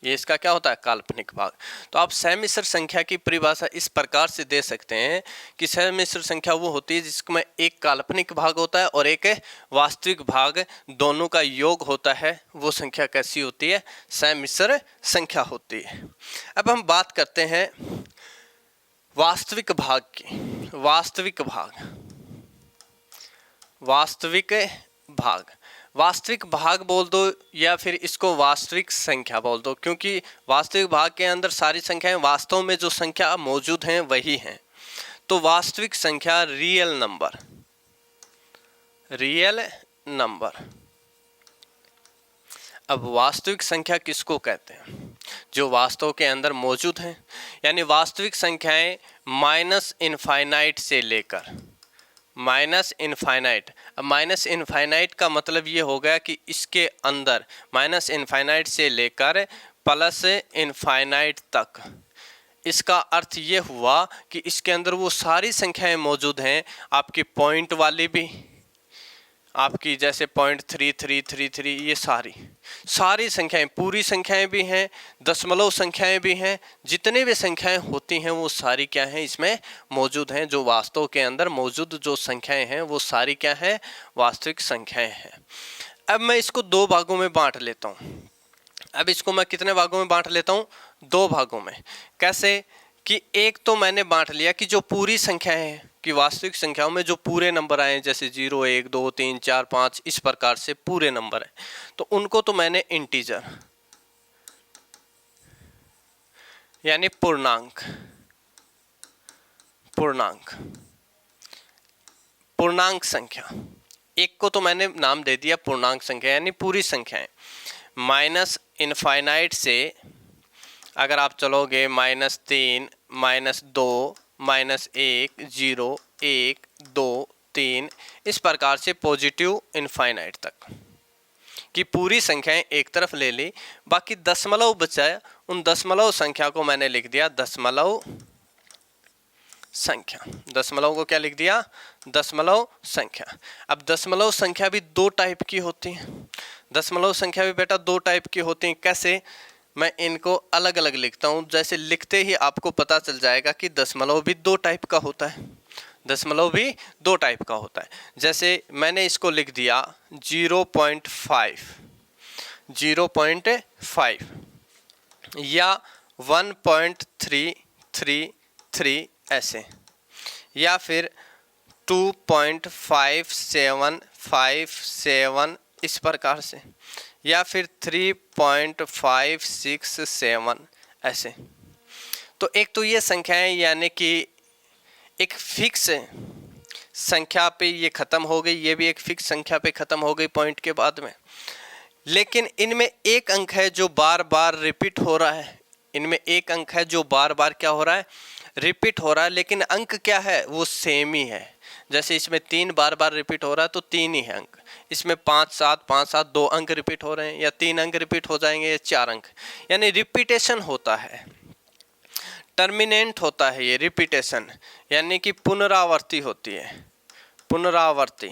ये इसका क्या होता है, काल्पनिक भाग। तो आप समिश्र संख्या की परिभाषा इस प्रकार से दे सकते हैं कि समिश्र संख्या वो होती है जिसमें एक काल्पनिक भाग होता है और एक वास्तविक भाग, दोनों का योग होता है, वो संख्या कैसी होती है, समिश्र संख्या होती है। अब हम बात करते हैं वास्तविक भाग की। वास्तविक भाग, वास्तविक भाग, वास्तविक भाग बोल दो या फिर इसको वास्तविक संख्या बोल दो, क्योंकि वास्तविक भाग के अंदर सारी संख्याएं वास्तव में जो संख्या मौजूद हैं वही हैं। तो वास्तविक संख्या रियल नंबर, रियल नंबर। अब वास्तविक संख्या किसको कहते हैं, जो वास्तव के अंदर मौजूद हैं, यानी वास्तविक संख्याएं माइनस इनफाइनाइट से लेकर माइनस इनफाइनाइट। अब माइनस इनफाइनाइट का मतलब ये हो गया कि इसके अंदर माइनस इनफाइनाइट से लेकर प्लस इनफाइनाइट तक, इसका अर्थ ये हुआ कि इसके अंदर वो सारी संख्याएं मौजूद हैं, आपकी पॉइंट वाली भी, आपकी जैसे 0.3333, ये सारी संख्याएं, पूरी संख्याएं भी हैं, दशमलव संख्याएं भी हैं, जितने भी संख्याएं होती हैं वो सारी क्या हैं, इसमें मौजूद हैं। जो वास्तव के अंदर मौजूद जो संख्याएं हैं वो सारी क्या हैं, वास्तविक संख्याएं हैं। अब मैं इसको दो भागों में बांट लेता हूँ। अब इसको मैं कितने भागों में बांट लेता हूँ, दो भागों में। कैसे कि एक तो मैंने बांट लिया कि जो पूरी संख्याएं हैं, कि वास्तविक संख्याओं में जो पूरे नंबर आए जैसे 0 1 2 3 4 5 इस प्रकार से पूरे नंबर है, तो उनको तो मैंने इंटीजर यानी पूर्णांक, पूर्णांक, पूर्णांक संख्या, एक को तो मैंने नाम दे दिया पूर्णांक संख्या यानी पूरी संख्याएं। माइनस इनफाइनाइट से अगर आप चलोगे -3 -2 -1 0 1 2 3 इस प्रकार से पॉजिटिव इनफाइनाइट तक, कि पूरी संख्याएं एक तरफ ले ली, बाकी दशमलव बचा, उन दशमलव संख्या को मैंने लिख दिया दशमलव संख्या। दशमलव को क्या लिख दिया? दशमलव संख्या। अब दशमलव संख्या भी दो टाइप की होती है। दशमलव संख्या भी बेटा दो टाइप की होती हैं। कैसे? मैं इनको अलग अलग लिखता हूँ, जैसे लिखते ही आपको पता चल जाएगा कि दशमलव भी दो टाइप का होता है। दशमलव भी दो टाइप का होता है। जैसे मैंने इसको लिख दिया 0.5, 0.5 या 1.333 ऐसे, या फिर 2.5757 इस प्रकार से, या फिर 3.567 ऐसे। तो एक तो ये संख्याएं यानी कि एक फिक्स संख्या पे ये ख़त्म हो गई, ये भी एक फिक्स संख्या पे ख़त्म हो गई पॉइंट के बाद में। लेकिन इनमें एक अंक है जो बार बार रिपीट हो रहा है। इनमें एक अंक है जो बार बार क्या हो रहा है? रिपीट हो रहा है। लेकिन अंक क्या है? वो सेम ही है। जैसे इसमें 3 बार बार रिपीट हो रहा है तो 3 ही है अंक। इसमें 5 7 5 7 2 अंक रिपीट हो रहे हैं, या 3 अंक रिपीट हो जाएंगे, या 4 अंक। यानी रिपीटेशन होता है, टर्मिनेंट होता है ये रिपीटेशन, यानी कि पुनरावर्ती होती है। पुनरावर्ती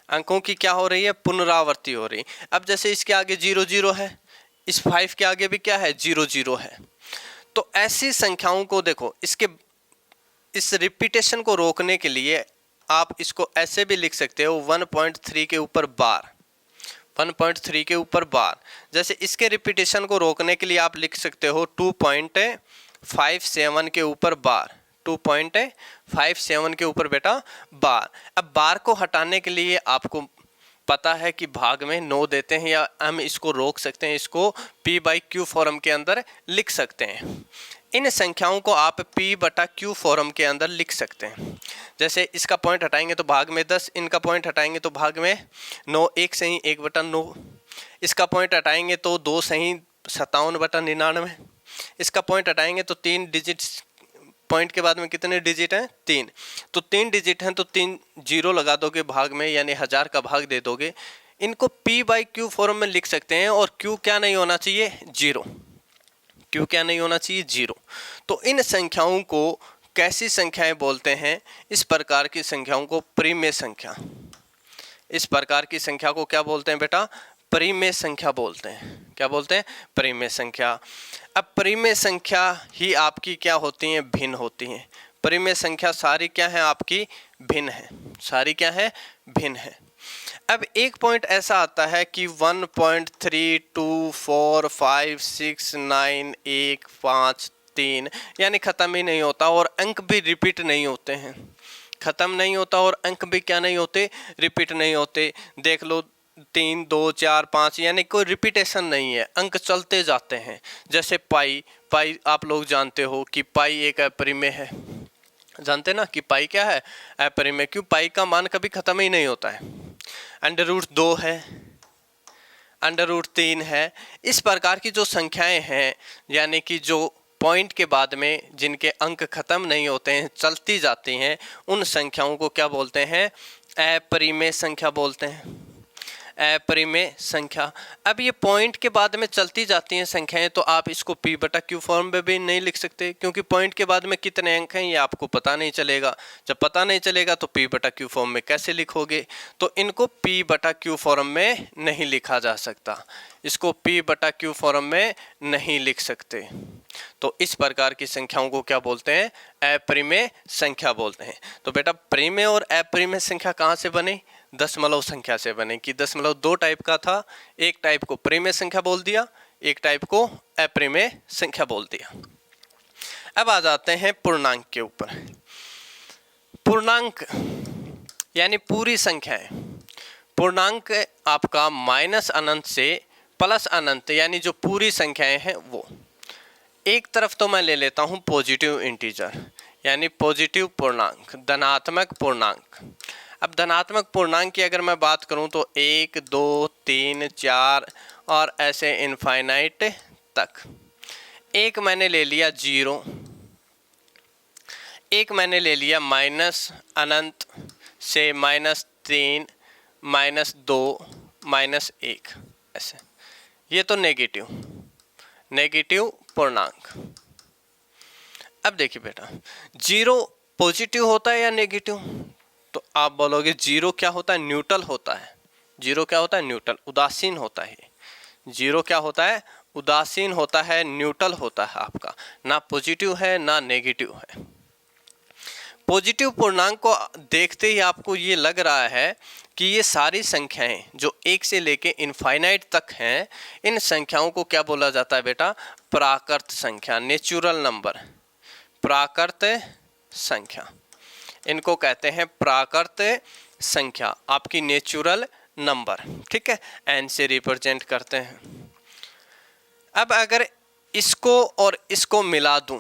अंकों की क्या हो रही है? पुनरावर्ती हो रही है। अब जैसे इसके आगे 0 0 है, इस 5 के आगे भी क्या है? 0 0 है। तो ऐसी संख्याओं को देखो, इसके इस रिपीटेशन को रोकने के लिए आप इसको ऐसे भी लिख सकते हो 1.3 के ऊपर बार, 1.3 के ऊपर बार। जैसे इसके रिपीटेशन को रोकने के लिए आप लिख सकते हो 2.57 के ऊपर बार, 2.57 के ऊपर बेटा बार। अब बार को हटाने के लिए आपको पता है कि भाग में 9 देते हैं, या हम इसको रोक सकते हैं, इसको p/q फॉर्म के अंदर लिख सकते हैं। इन संख्याओं को आप p/q फॉर्म के अंदर लिख सकते हैं। जैसे इसका पॉइंट हटाएंगे तो भाग में 10, इनका पॉइंट हटाएंगे तो भाग में 9, 1 सही 1/9, इसका पॉइंट हटाएंगे तो 2 सही 57/99, इसका पॉइंट हटाएंगे तो 3 डिजिट, पॉइंट के बाद में कितने डिजिट हैं? 3। तो 3 डिजिट हैं तो 3 जीरो लगा दोगे भाग में, यानी 1000 का भाग दे दोगे। इनको p/q फॉर्म में लिख सकते हैं, और q क्या नहीं होना चाहिए? 0। q क्या नहीं होना चाहिए? 0। तो इन संख्याओं को कैसी संख्याएं बोलते हैं? इस प्रकार की संख्याओं को परिमेय संख्या, इस प्रकार की संख्या को क्या बोलते हैं बेटा? परिमेय संख्या बोलते हैं। क्या बोलते हैं? परिमेय संख्या। अब परिमेय संख्या ही आपकी क्या होती हैं? भिन्न होती हैं। परिमेय संख्या सारी क्या है आपकी? भिन्न है। सारी क्या है? भिन्न है। अब एक पॉइंट ऐसा आता है कि 1.325679153 यानी ख़त्म ही नहीं होता, और अंक भी रिपीट नहीं होते हैं। ख़त्म नहीं होता और अंक भी क्या नहीं होते? रिपीट नहीं होते। देख लो 3 2 4 5, यानी कोई रिपीटेशन नहीं है, अंक चलते जाते हैं। जैसे पाई, पाई आप लोग जानते हो कि पाई एक अपरिमेय है। जानते ना कि पाई क्या है? अपरिमेय। क्यों? पाई का मान कभी ख़त्म ही नहीं होता है। √2 है, √3 है। इस प्रकार की जो संख्याएं हैं, यानी कि जो पॉइंट के बाद में जिनके अंक खत्म नहीं होते हैं, चलती जाती हैं, उन संख्याओं को क्या बोलते हैं? अपरिमेय संख्या बोलते हैं। अपरिमेय संख्या। अब ये पॉइंट के बाद में चलती जाती हैं संख्याएं, तो आप इसको p/q फॉर्म में भी नहीं लिख सकते, क्योंकि पॉइंट के बाद में कितने अंक हैं ये आपको पता नहीं चलेगा। जब पता नहीं चलेगा तो p/q फॉर्म में कैसे लिखोगे? तो इनको p/q फॉर्म में नहीं लिखा जा सकता, इसको p/q फॉर्म में नहीं लिख सकते। तो इस प्रकार की संख्याओं को क्या बोलते हैं? अपरिमेय संख्या बोलते हैं। तो बेटा परिमेय और अपरिमेय संख्या कहाँ से बनी? दशमलव संख्या से बने। कि दशमलव 2 टाइप का था, एक टाइप को परिमेय संख्या बोल दिया, एक टाइप को अपरिमेय संख्या बोल दिया। अब आ जाते हैं पूर्णांक के ऊपर। पूर्णांक यानी पूरी संख्याएं। पूर्णांक आपका -अनंत से +अनंत, यानी जो पूरी संख्याएं हैं वो। एक तरफ तो मैं ले लेता हूं पॉजिटिव इंटीजर, यानी पॉजिटिव पूर्णांक, धनात्मक पूर्णांक। अब धनात्मक पूर्णांक की अगर मैं बात करूं तो 1 2 3 4 और ऐसे इनफाइनाइट तक। एक मैंने ले लिया 0, एक मैंने ले लिया -अनंत से -3 -2 -1 ऐसे। ये तो नेगेटिव पूर्णांक। अब देखिए बेटा, 0 पॉजिटिव होता है या नेगेटिव? तो आप बोलोगे 0 क्या होता है? न्यूट्रल होता है। 0 क्या होता है? न्यूट्रल, उदासीन होता है। 0 क्या होता है? उदासीन होता है, न्यूट्रल होता है आपका, ना पॉजिटिव है ना नेगेटिव है। पॉजिटिव पूर्णांक को देखते ही आपको ये लग रहा है कि ये सारी संख्याएं जो 1 से लेके इनफाइनाइट तक हैं, इन संख्याओं को क्या बोला जाता है बेटा? प्राकृत संख्या, नेचुरल नंबर, प्राकृत संख्या। इनको कहते हैं प्राकृत संख्या, आपकी नेचुरल नंबर। ठीक है, n से रिप्रेजेंट करते हैं। अब अगर इसको और इसको मिला दूं,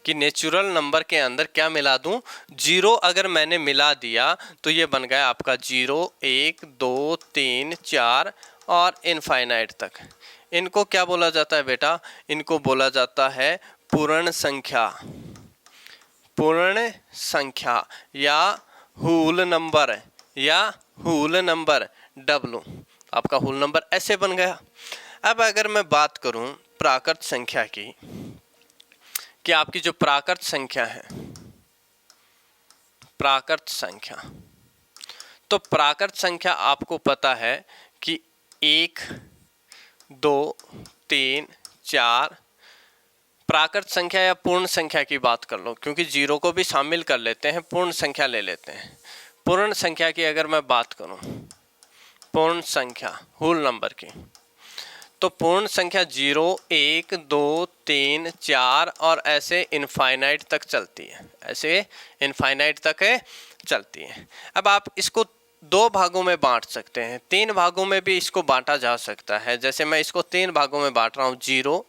कि नेचुरल नंबर के अंदर क्या मिला दूं? 0 अगर मैंने मिला दिया तो ये बन गया आपका 0, 1, 2, 3, 4 और इनफाइनाइट तक। इनको क्या बोला जाता है बेटा? इनको बोला जाता है पूर्ण संख्या, पूर्ण संख्या या होल नंबर, या होल नंबर W। आपका होल नंबर ऐसे बन गया। अब अगर मैं बात करूं प्राकृत संख्या की, कि आपकी जो प्राकृत संख्या है, प्राकृत संख्या, तो प्राकृत संख्या आपको पता है कि 1, 2, 3, 4। प्राकृत संख्या या पूर्ण संख्या की बात कर लो, क्योंकि 0 को भी शामिल कर लेते हैं, पूर्ण संख्या ले लेते हैं। पूर्ण संख्या की अगर मैं बात करूं, पूर्ण संख्या होल नंबर की, तो पूर्ण संख्या 0, 1, 2, 3, 4 और ऐसे इनफाइनाइट तक चलती है, ऐसे इनफाइनाइट तक चलती है। अब आप इसको 2 भागों में बांट सकते हैं, 3 भागों में भी इसको बांटा जा सकता है। जैसे मैं इसको 3 भागों में बांट रहा हूँ, 0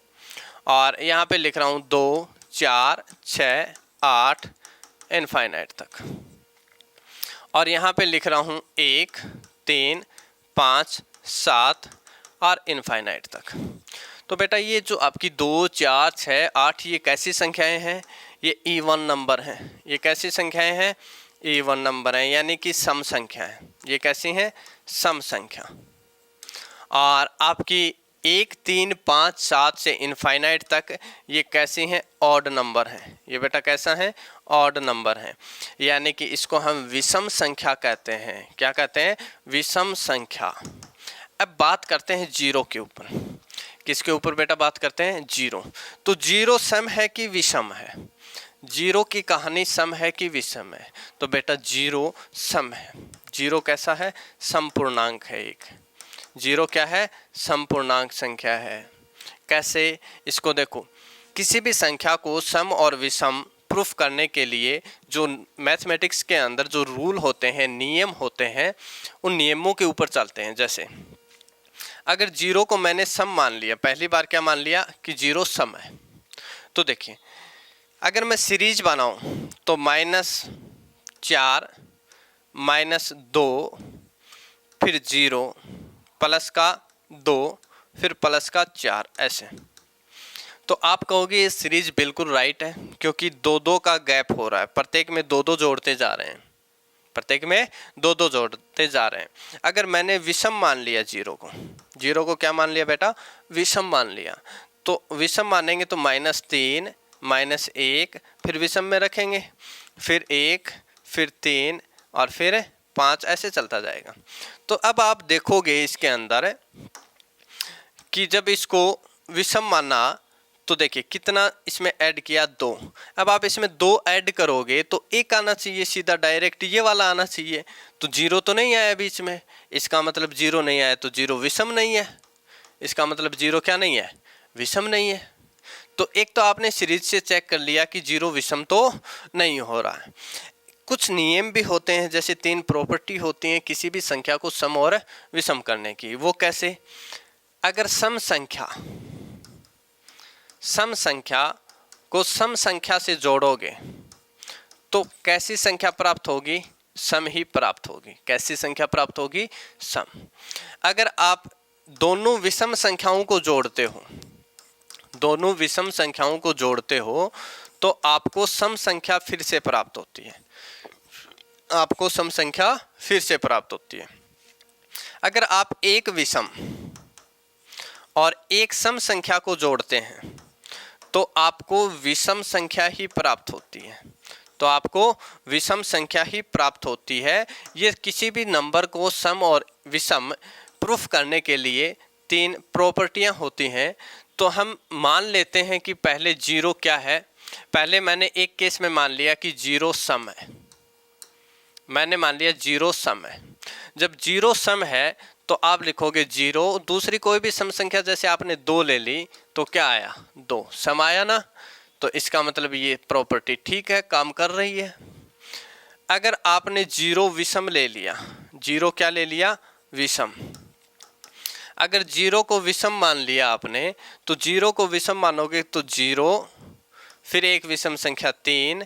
और यहाँ पे लिख रहा हूँ 2, 4, 6, 8 इनफाइनाइट तक, और यहाँ पे लिख रहा हूँ 1, 3, 5, 7 और इनफाइनाइट तक। तो बेटा ये जो आपकी 2, 4, 6, 8 ये कैसी संख्याएं हैं? ये इवन नंबर हैं। ये कैसी संख्याएं हैं? इवन नंबर हैं, यानी कि सम संख्या है। ये कैसी हैं? सम संख्या। और आपकी 1, 3, 5, 7 से इनफाइनाइट तक ये कैसी हैं? ऑड नंबर हैं। ये बेटा कैसा है? ऑड नंबर हैं, यानी कि इसको हम विषम संख्या कहते हैं। क्या कहते हैं? विषम संख्या। अब बात करते हैं 0 के ऊपर। किसके ऊपर बेटा बात करते हैं? 0। तो 0 सम है कि विषम है? 0 की कहानी सम है कि विषम है? तो बेटा 0 सम है। 0 कैसा है? समपूर्णांक है एक। 0 क्या है? समपूर्णांक संख्या है। कैसे? इसको देखो, किसी भी संख्या को सम और विषम प्रूफ करने के लिए जो मैथमेटिक्स के अंदर जो रूल होते हैं, नियम होते हैं, उन नियमों के ऊपर चलते हैं। जैसे अगर 0 को मैंने सम मान लिया, पहली बार क्या मान लिया? कि 0 सम है। तो देखिए, अगर मैं सीरीज बनाऊं तो -4, -2, फिर 0, प्लस का 2, फिर प्लस का 4, ऐसे। तो आप कहोगे ये सीरीज बिल्कुल राइट है, क्योंकि 2-2 का गैप हो रहा है, प्रत्येक में 2-2 जोड़ते जा रहे हैं, प्रत्येक में 2-2 जोड़ते जा रहे हैं। अगर मैंने विषम मान लिया 0 को क्या मान लिया बेटा? विषम मान लिया। तो विषम मानेंगे तो -3, -1, फिर विषम में रखेंगे, फिर 1, फिर 3 और फिर 5, ऐसे चलता जाएगा। तो अब आप देखोगे इसके अंदर कि जब इसको विषम माना तो देखिए कितना इसमें ऐड किया? 2। अब आप इसमें 2 ऐड करोगे तो 1 आना चाहिए सीधा, डायरेक्ट ये वाला आना चाहिए। तो 0 तो नहीं आया बीच में, इसका मतलब 0 नहीं आया, तो 0 विषम नहीं है। इसका मतलब 0 क्या नहीं है? विषम नहीं है। तो एक तो आपने सीरीज से चेक कर लिया कि 0 विषम तो नहीं हो रहा है। कुछ नियम भी होते हैं, जैसे 3 प्रॉपर्टी होती हैं किसी भी संख्या को सम और विषम करने की। वो कैसे? अगर सम संख्या को सम संख्या से जोड़ोगे तो कैसी संख्या प्राप्त होगी? सम ही प्राप्त होगी। कैसी संख्या प्राप्त होगी? सम। अगर आप दोनों विषम संख्याओं को जोड़ते हो, दोनों विषम संख्याओं को जोड़ते हो तो आपको सम संख्या फिर से प्राप्त होती है, आपको सम संख्या फिर से प्राप्त होती है। अगर आप एक विषम और एक सम संख्या को जोड़ते हैं तो आपको विषम संख्या ही प्राप्त होती है। तो आपको विषम संख्या ही प्राप्त होती है। ये किसी भी नंबर को सम और विषम प्रूफ करने के लिए 3 प्रॉपर्टियां होती हैं। तो हम मान लेते हैं कि पहले जीरो क्या है। पहले मैंने एक केस में मान लिया कि जीरो सम है, मैंने मान लिया जीरो सम है। जब जीरो सम है तो आप लिखोगे जीरो, दूसरी कोई भी सम संख्या जैसे आपने 2 ले ली तो क्या आया, 2 सम आया ना। तो इसका मतलब ये प्रॉपर्टी ठीक है, काम कर रही है। अगर आपने जीरो विषम ले लिया, जीरो क्या ले लिया, विषम। अगर जीरो को विषम मान लिया आपने तो जीरो को विषम मानोगे तो जीरो, फिर एक विषम संख्या 3,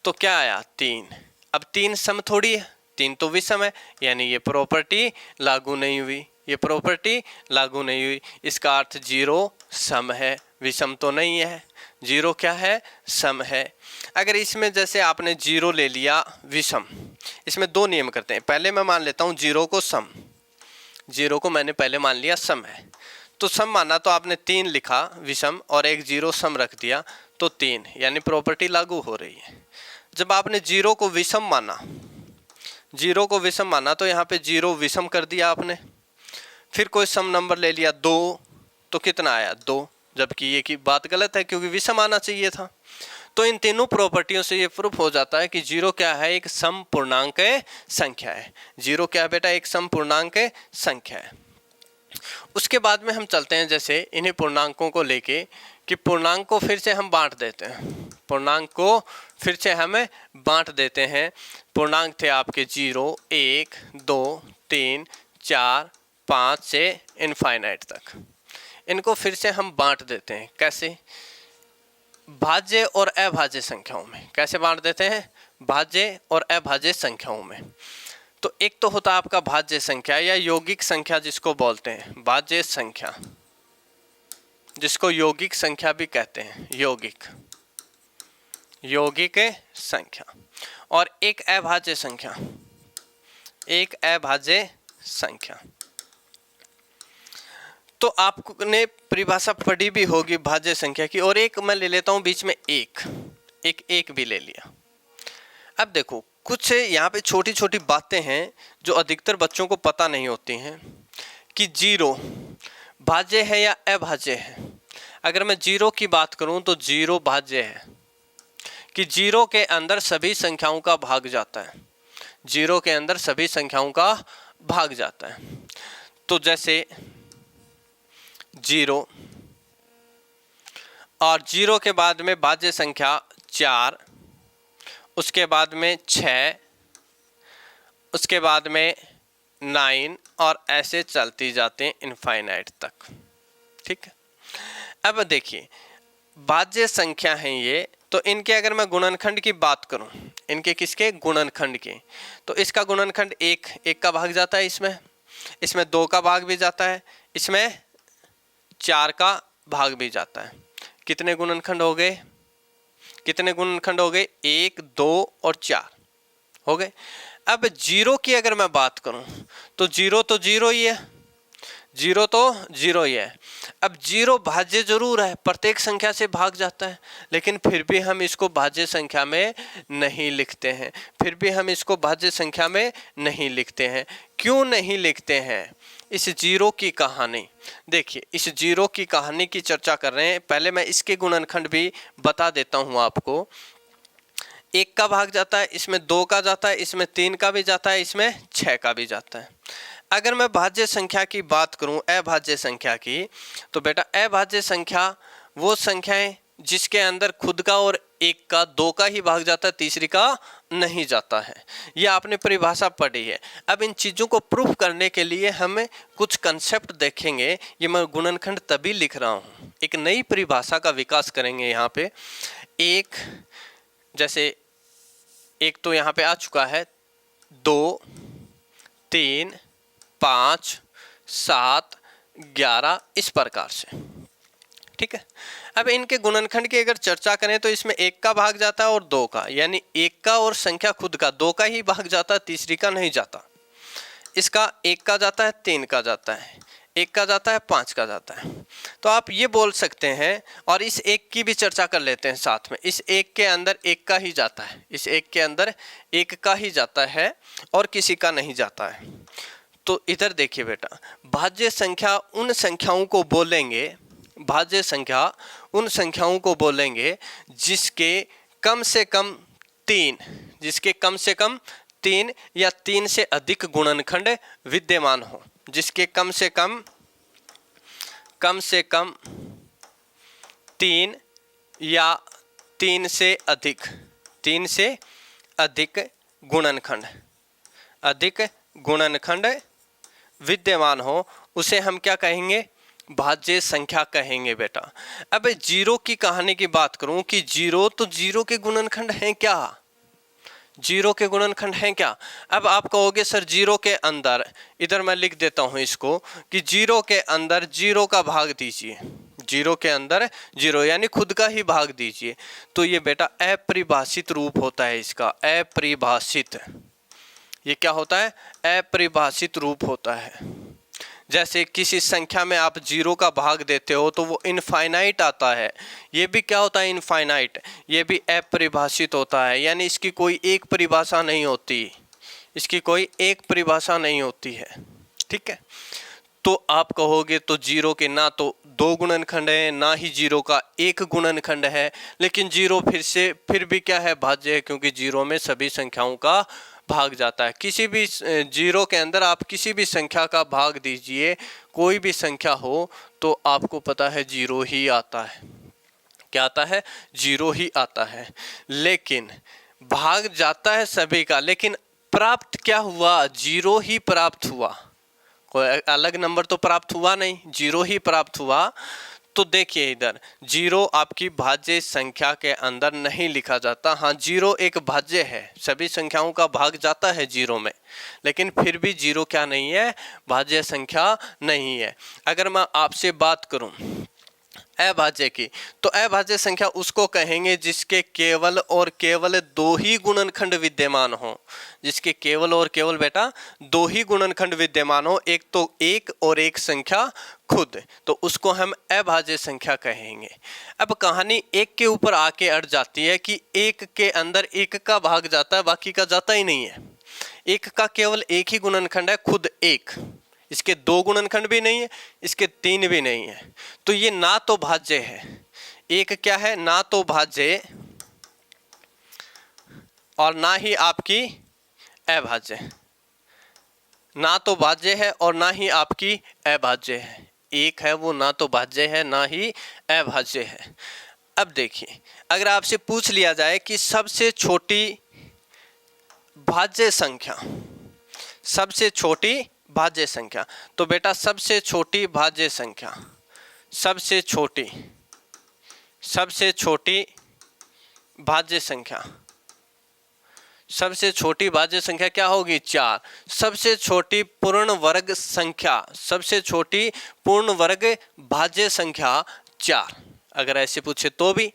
तो क्या आया 3। अब 3 सम थोड़ी है, 3 तो विषम है, यानी ये प्रॉपर्टी लागू नहीं हुई, ये प्रॉपर्टी लागू नहीं हुई। इसका अर्थ जीरो सम है, विषम तो नहीं है। जीरो क्या है, सम है। अगर इसमें जैसे आपने जीरो ले लिया विषम, इसमें 2 नियम करते हैं। पहले मैं मान लेता हूँ जीरो को सम, जीरो को मैंने पहले मान लिया सम है, तो सम माना तो आपने 3 लिखा विषम और एक जीरो सम रख दिया तो 3, यानी प्रॉपर्टी लागू हो रही है। जब आपने जीरो को विषम माना, जीरो को विषम माना तो यहाँ पे जीरो विषम कर दिया आपने, फिर कोई सम नंबर ले लिया 2, तो कितना आया 2, जबकि ये की बात गलत है क्योंकि विषम आना चाहिए था। तो इन तीनों प्रॉपर्टियों से ये प्रूफ हो जाता है कि जीरो क्या है, एक सम पूर्णांक संख्या है। जीरो क्या है बेटा, एक सम पूर्णांक संख्या है। उसके बाद में हम चलते हैं जैसे इन्हीं पूर्णांकों को लेके कि पूर्णांक को फिर से हम बांट देते हैं, पूर्णांक को फिर से हमें बांट देते हैं। पूर्णांक थे आपके 0, 1, 2, 3, 4, 5 से इनफाइनाइट तक। इनको फिर से हम बांट देते हैं, कैसे, भाज्य और अभाज्य संख्याओं में। कैसे बांट देते हैं, भाज्य और अभाज्य संख्याओं में। तो एक तो होता है आपका भाज्य संख्या या यौगिक संख्या जिसको बोलते हैं, भाज्य संख्या, जिसको यौगिक संख्या भी कहते हैं, यौगिक, यौगिक संख्या। और एक अभाज्य संख्या, एक अभाज्य संख्या। तो आपने परिभाषा पढ़ी भी होगी भाज्य संख्या की। और एक मैं ले लेता हूं बीच में एक भी ले लिया। अब देखो कुछ यहाँ पे छोटी छोटी बातें हैं जो अधिकतर बच्चों को पता नहीं होती हैं कि जीरो भाज्य है या अभाज्य है। अगर मैं जीरो की बात करूं तो जीरो भाज्य है कि जीरो के अंदर सभी संख्याओं का भाग जाता है, जीरो के अंदर सभी संख्याओं का भाग जाता है। तो जैसे जीरो और जीरो के बाद में भाज्य संख्या 4, उसके बाद में 6, उसके बाद में 9 और ऐसे चलती जाते हैं इनफाइनाइट तक। ठीक है, अब देखिए भाज्य संख्या हैं ये, तो इनके अगर मैं गुणनखंड की बात करूं, इनके किसके गुणनखंड के, तो इसका गुणनखंड 1 का भाग जाता है, इसमें 2 का भाग भी जाता है, इसमें 4 का भाग भी जाता है। कितने गुणनखंड हो गए, कितने गुणनखंड हो गए, 1, 2 और 4 हो गए। अब जीरो की अगर मैं बात करूं तो जीरो तो जीरो ही है, जीरो तो जीरो ही है। अब जीरो भाज्य जरूर है, प्रत्येक संख्या से भाग जाता है, लेकिन फिर भी हम इसको भाज्य संख्या में नहीं लिखते हैं, फिर भी हम इसको भाज्य संख्या में नहीं लिखते हैं। क्यों नहीं लिखते हैं, इस जीरो की कहानी देखिए, इस जीरो की कहानी की चर्चा कर रहे हैं। पहले मैं इसके गुणनखंड भी बता देता हूं आपको। 1 का भाग जाता है, इसमें 2 का जाता है, इसमें 3 का भी जाता है, इसमें 6 का भी जाता है। अगर मैं भाज्य संख्या की बात करूं, अभाज्य संख्या की, तो बेटा अभाज्य संख्या वो संख्याएं जिसके अंदर खुद का और 1 का 2 का ही भाग जाता है, तीसरी का नहीं जाता है। ये आपने परिभाषा पढ़ी है। अब इन चीज़ों को प्रूफ करने के लिए हमें कुछ कंसेप्ट देखेंगे। ये मैं गुणनखंड तभी लिख रहा हूँ, एक नई परिभाषा का विकास करेंगे यहाँ पे। एक जैसे एक तो यहाँ पे आ चुका है, 2, 3, 5, 7, 11 इस प्रकार से। ठीक है, अब इनके गुणनखंड की अगर चर्चा करें तो इसमें 1 का भाग जाता है और 2 का, यानी 1 का और संख्या खुद का 2 का ही भाग जाता है, तीसरी का नहीं जाता। इसका 1 का जाता है, 3 का जाता है, 1 का जाता है, 5 का जाता है। तो आप ये बोल सकते हैं, और इस 1 की भी चर्चा कर लेते हैं साथ में। इस 1 के अंदर 1 का ही जाता है, इस 1 के अंदर 1 का ही जाता है और किसी का नहीं जाता है। तो इधर देखिए बेटा, भाज्य संख्या उन संख्याओं को बोलेंगे, भाज्य संख्या उन संख्याओं को बोलेंगे जिसके कम से कम 3, जिसके कम से कम 3 या 3 से अधिक गुणनखंड विद्यमान हो, जिसके कम से कम 3 या 3 से अधिक गुणनखंड विद्यमान हो, उसे हम क्या कहेंगे? भाज्य संख्या कहेंगे बेटा। अब जीरो की कहानी की बात करूं कि जीरो के गुणनखंड हैं क्या? जीरो के गुणनखंड हैं क्या? अब आप कहोगे सर जीरो के अंदर, इधर मैं लिख देता हूं इसको कि जीरो के अंदर जीरो का भाग दीजिए, जीरो के अंदर जीरो यानी खुद का ही भाग दीजिए। तो ये बेटा अपरिभाषित रूप होता है इसका, अपरिभाषित। ये क्या होता है? अपरिभाषित रूप होता है। जैसे किसी संख्या में आप जीरो का भाग देते हो तो वो इनफाइनाइट आता है, ये भी क्या होता है? इनफाइनाइट। ये भी अपरिभाषित होता है, यानी इसकी कोई एक परिभाषा नहीं होती, इसकी कोई एक परिभाषा नहीं होती है। ठीक है, तो आप कहोगे तो जीरो के ना तो 2 गुणनखंड है, ना ही जीरो का 1 गुणनखंड है, लेकिन जीरो फिर भी क्या है? भाज्य है, क्योंकि जीरो में सभी संख्याओं का भाग जाता है। किसी भी जीरो के अंदर आप किसी भी संख्या का भाग दीजिए, कोई भी संख्या हो, तो आपको पता है जीरो ही आता है। क्या आता है? जीरो ही आता है। लेकिन भाग जाता है सभी का, लेकिन प्राप्त क्या हुआ? जीरो ही प्राप्त हुआ, कोई अलग नंबर तो प्राप्त हुआ नहीं, जीरो ही प्राप्त हुआ। तो देखिए इधर जीरो आपकी भाज्य संख्या के अंदर नहीं लिखा जाता। हाँ, जीरो एक भाज्य है, सभी संख्याओं का भाग जाता है जीरो में, लेकिन फिर भी जीरो क्या नहीं है? भाज्य संख्या नहीं है। अगर मैं आपसे बात करूं अभाज्य की, तो अभाज्य संख्या उसको कहेंगे जिसके केवल और केवल 2 ही गुणनखंड विद्यमान हो, जिसके केवल और केवल बेटा 2 ही गुणनखंड विद्यमान हो, एक तो 1 और एक संख्या खुद, तो उसको हम अभाज्य संख्या कहेंगे। अब कहानी 1 के ऊपर आके अड़ जाती है कि 1 के अंदर 1 का भाग जाता है, बाकी का जाता ही नहीं है। 1 का केवल 1 ही गुणनखंड है, खुद 1, इसके 2 गुणनखंड भी नहीं है, इसके 3 भी नहीं है। तो ये ना तो भाज्य है, एक क्या है? ना तो भाज्य और ना ही आपकी अभाज्य, ना तो भाज्य है और ना ही आपकी अभाज्य है। एक है वो ना तो भाज्य है ना ही अभाज्य है। अब देखिए, अगर आपसे पूछ लिया जाए कि सबसे छोटी भाज्य संख्या, सबसे छोटी भाज्य संख्या, तो बेटा सबसे छोटी भाज्य संख्या, सबसे छोटी भाज्य संख्या, सबसे छोटी भाज्य संख्या क्या होगी? 4। सबसे छोटी पूर्ण वर्ग संख्या, सबसे छोटी पूर्ण वर्ग भाज्य संख्या 4। अगर ऐसे पूछे तो भी।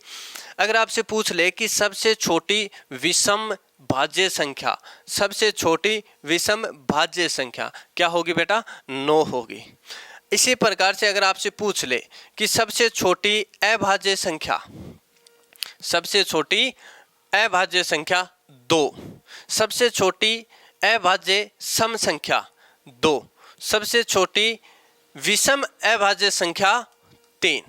अगर आपसे पूछ ले कि सबसे छोटी विषम भाज्य संख्या, सबसे छोटी विषम भाज्य संख्या क्या होगी बेटा? 9 होगी। इसी प्रकार से अगर आपसे पूछ ले कि सबसे छोटी अभाज्य संख्या, सबसे छोटी अभाज्य संख्या 2, सबसे छोटी अभाज्य सम संख्या 2, सबसे छोटी विषम अभाज्य संख्या 3,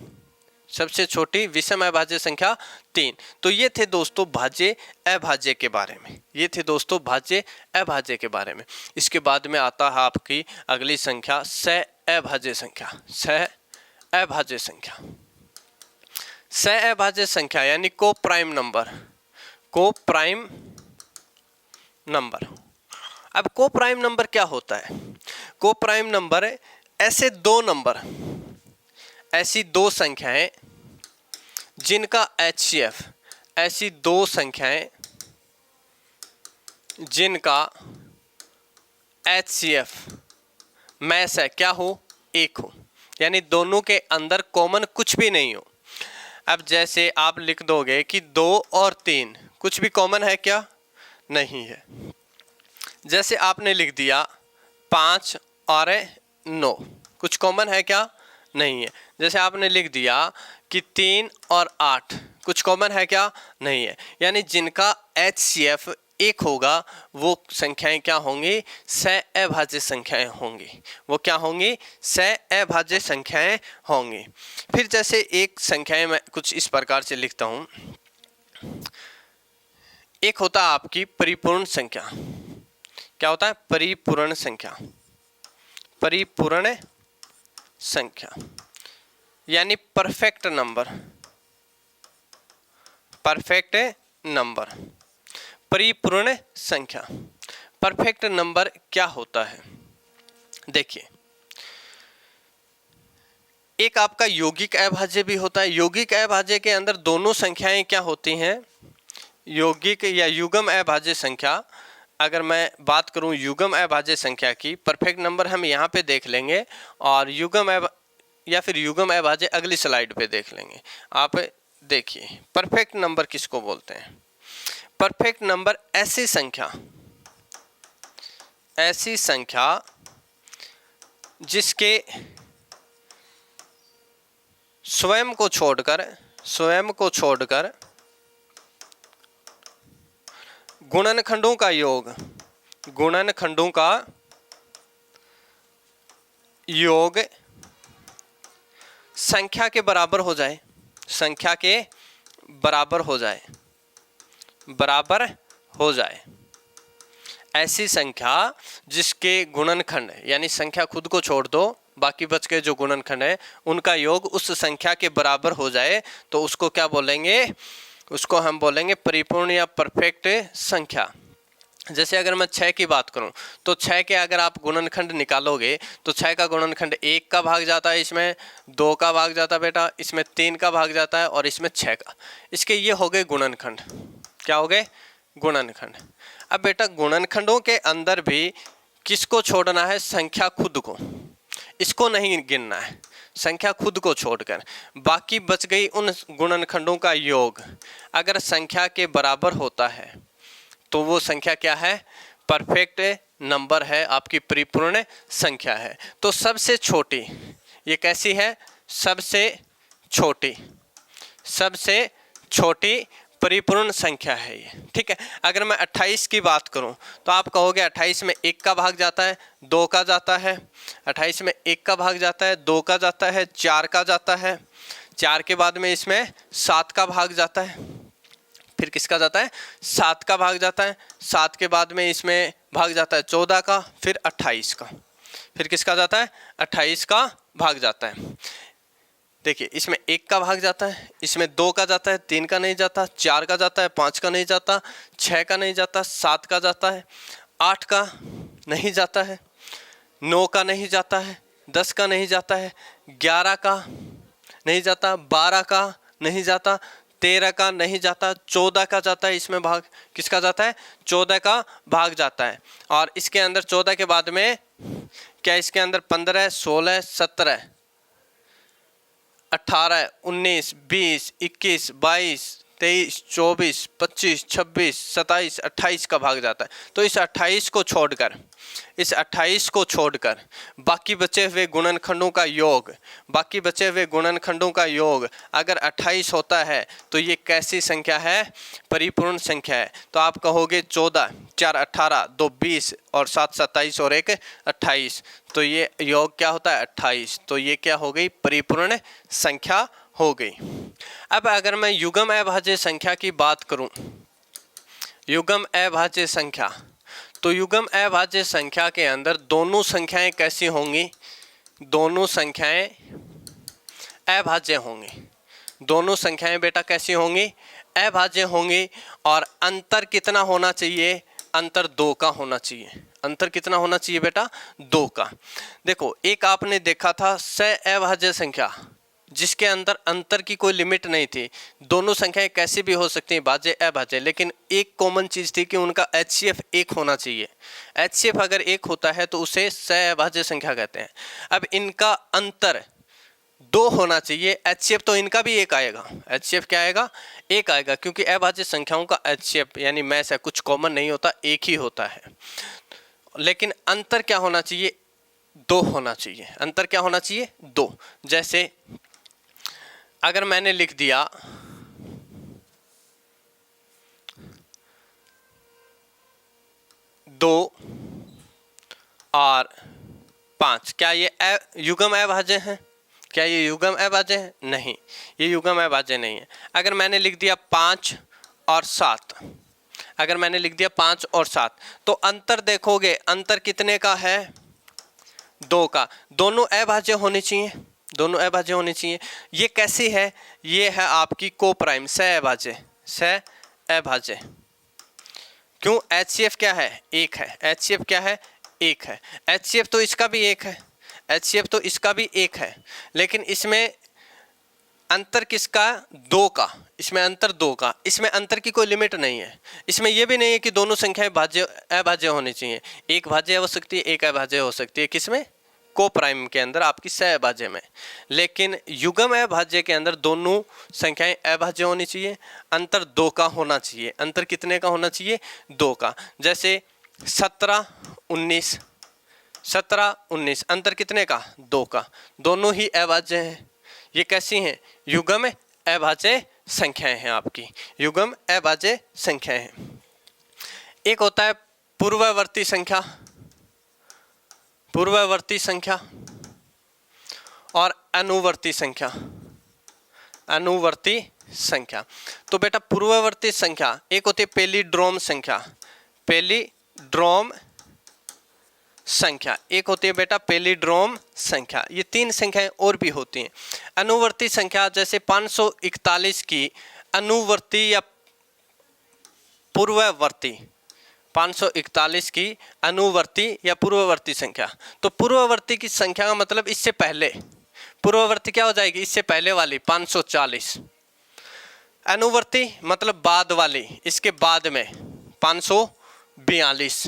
सबसे छोटी विषम अभाज्य संख्या 3। तो ये थे दोस्तों भाज्य अभाज्य के बारे में, ये थे दोस्तों भाज्य अभाज्य के बारे में। इसके बाद में आता है आपकी अगली संख्या सह अभाज्य संख्या, सह अभाज्य संख्या। सह अभाज्य संख्या यानी को प्राइम नंबर, को प्राइम नंबर। अब को प्राइम नंबर क्या होता है? को प्राइम नंबर ऐसे 2 नंबर, ऐसी 2 संख्याएं जिनका HCF, ऐसी 2 संख्याएं जिनका HCF मैस है क्या हो? 1 हो, यानी दोनों के अंदर कॉमन कुछ भी नहीं हो। अब जैसे आप लिख दोगे कि 2 और 3 कुछ भी कॉमन है क्या? नहीं है। जैसे आपने लिख दिया 5 और 9, कुछ कॉमन है क्या? नहीं है। जैसे आपने लिख दिया कि 3 और 8, कुछ कॉमन है क्या? नहीं है। यानी जिनका HCF 1 होगा वो संख्याएं क्या होंगी? सह-अभाज्य संख्याएं होंगी। वो क्या होंगी? सह-अभाज्य संख्याएं होंगी। फिर जैसे एक संख्याएं मैं कुछ इस प्रकार से लिखता हूं। एक होता है आपकी परिपूर्ण संख्या। क्या होता है? परिपूर्ण संख्या। परिपूर्ण संख्या यानी परफेक्ट नंबर। परफेक्ट नंबर, परिपूर्ण संख्या। परफेक्ट नंबर क्या होता है? देखिए, एक आपका यौगिक अभाज्य भी होता है। यौगिक अभाज्य के अंदर दोनों संख्याएं क्या होती हैं? यौगिक या युग्म अभाज्य संख्या। अगर मैं बात करूं युग्म अभाज्य संख्या की, परफेक्ट नंबर हम यहाँ पे देख लेंगे और या फिर युग्म अभाज्य अगली स्लाइड पे देख लेंगे। आप देखिए परफेक्ट नंबर किसको बोलते हैं? परफेक्ट नंबर ऐसी संख्या जिसके स्वयं को छोड़कर गुणनखंडों का योग संख्या के बराबर हो जाए। ऐसी संख्या जिसके गुणनखंड यानी संख्या खुद को छोड़ दो, बाकी बच के जो गुणनखंड है उनका योग उस संख्या के बराबर हो जाए, तो उसको क्या बोलेंगे? उसको हम बोलेंगे परिपूर्ण या परफेक्ट संख्या। जैसे अगर मैं 6 की बात करूं तो 6 के अगर आप गुणनखंड निकालोगे तो 6 का गुणनखंड 1 का भाग जाता है, इसमें 2 का भाग जाता है बेटा, इसमें 3 का भाग जाता है और इसमें 6 का। इसके ये हो गए गुणनखंड। क्या हो गए? गुणनखंड। अब बेटा गुणनखंडों के अंदर भी किसको छोड़ना है? संख्या खुद को। इसको नहीं गिनना है, संख्या खुद को छोड़कर बाकी बच गई उन गुणनखंडों का योग अगर संख्या के बराबर होता है तो वो संख्या क्या है? परफेक्ट नंबर है, आपकी परिपूर्ण संख्या है। तो सबसे छोटी ये कैसी है? सबसे छोटी परिपूर्ण संख्या है ये। ठीक है। अगर मैं 28 की बात करूं तो आप कहोगे 28 में 1 का भाग जाता है, 2 का जाता है। 28 में 1 का भाग जाता है, 2 का जाता है, 4 का जाता है। 4 के बाद में इसमें 7 का भाग जाता है। फिर किसका जाता है? 7 का भाग जाता है। 7 के बाद में इसमें भाग जाता है 14 का, फिर 28 का। फिर किसका जाता है? 28 का भाग जाता है। देखिए इसमें 1 का भाग जाता है, इसमें 2 का जाता है, 3 का नहीं जाता, 4 का जाता है, 5 का नहीं जाता, 6 का नहीं जाता, 7 का जाता है, 8 का नहीं जाता है, 9 का नहीं जाता है, 10 का नहीं जाता है, 11 का नहीं जाता, 12 का नहीं जाता, 13 का नहीं जाता, 14 का जाता है। इसमें भाग किसका जाता है? 14 का भाग जाता है। और इसके अंदर 14 के बाद में क्या इसके अंदर 15, 16, 17, 18, 19, 20, 21, 22, 23, 24, 25, 26, 27, 28 का भाग जाता है। तो इस 28 को छोड़कर बाकी बचे हुए गुणनखंडों का योग अगर 28 होता है तो ये कैसी संख्या है? परिपूर्ण संख्या है। तो आप कहोगे 14, 4 18, 2 20 और 7 27 और 1 28, तो ये योग क्या होता है? 28। तो ये क्या हो गई? परिपूर्ण संख्या हो गई। अब अगर मैं युग्म अभाज्य संख्या की बात करूं, युग्म अभाज्य संख्या, तो युग्म अभाज्य संख्या के अंदर दोनों संख्याएं कैसी होंगी? दोनों संख्याएं अभाज्य होंगी। दोनों संख्याएं बेटा कैसी होंगी? अभाज्य होंगी। और अंतर कितना होना चाहिए? अंतर 2 का होना चाहिए। अंतर कितना होना चाहिए बेटा? 2 का। देखो एक आपने देखा था सह-अभाज्य संख्या जिसके अंदर अंतर की कोई लिमिट नहीं थी। दोनों संख्याएं कैसी भी हो सकती हैं, भाज्य अभाज्य, लेकिन एक कॉमन चीज थी कि उनका HCF 1 होना चाहिए। HCF अगर 1 होता है तो उसे सह-अभाज्य संख्या कहते हैं। अब इनका अंतर 2 होना चाहिए, HCF तो इनका भी 1 आएगा। HCF क्या आएगा? 1 आएगा, क्योंकि अभाज्य संख्याओं का HCF यानी मैस है, कुछ कॉमन नहीं होता, 1 ही होता है। लेकिन अंतर क्या होना चाहिए, 2 होना चाहिए। अंतर क्या होना चाहिए, 2। जैसे अगर मैंने लिख दिया 2 और 5, क्या ये युग्म अभाज्य हैं? क्या ये युग्म अभाज्य है? नहीं, ये युग्म अभाज्य नहीं है। अगर मैंने लिख दिया 5 और 7, अगर मैंने लिख दिया 5 और 7, तो अंतर देखोगे, अंतर कितने का है, 2 का। दोनों अभाज्य होने चाहिए, दोनों अभाज्य होने चाहिए। ये कैसी है, ये है आपकी कोप्राइम सहअभाज्य, सहअभाज्य। क्यों? HCF क्या है, 1 है। HCF क्या है, 1 है। HCF तो इसका भी 1 है, HCF तो इसका भी 1 है, लेकिन इसमें अंतर किसका, 2 का। इसमें अंतर 2 का। इसमें अंतर की कोई लिमिट नहीं है। इसमें यह भी नहीं है कि दोनों संख्याएं भाज्य अभाज्य होनी चाहिए। एक भाज्य हो सकती है, एक अभाज्य हो सकती है। किसमें, कोप्राइम के अंदर, आपकी सहअभाज्य में। लेकिन युग्म अभाज्य के अंदर दोनों संख्याएं अभाज्य होनी चाहिए, अंतर 2 का होना चाहिए। अंतर कितने का होना चाहिए, 2 का। जैसे 17 19, 17 19, अंतर कितने का, 2 का। दोनों ही अभाज्य हैं। ये कैसी हैं, युग्म अभाज्य संख्याएं हैं आपकी, युग्म अभाज्य संख्याएं हैं। एक होता है पूर्ववर्ती संख्या, पूर्ववर्ती संख्या, और अनुवर्ती संख्या, अनुवर्ती संख्या। तो बेटा पूर्ववर्ती संख्या, एक होती है पैलिड्रोम संख्या, पैलिड्रोम संख्या, एक होती है बेटा पैलिड्रोम संख्या। ये 3 संख्याएं और भी होती हैं। अनुवर्ती संख्या, जैसे 541 की अनुवर्ती या पूर्ववर्ती, 541 की अनुवर्ती या पूर्ववर्ती संख्या। तो पूर्ववर्ती की संख्या का मतलब इससे पहले, पूर्ववर्ती क्या हो जाएगी, इससे पहले वाली 540। अनुवर्ती मतलब बाद वाली, इसके बाद में 542।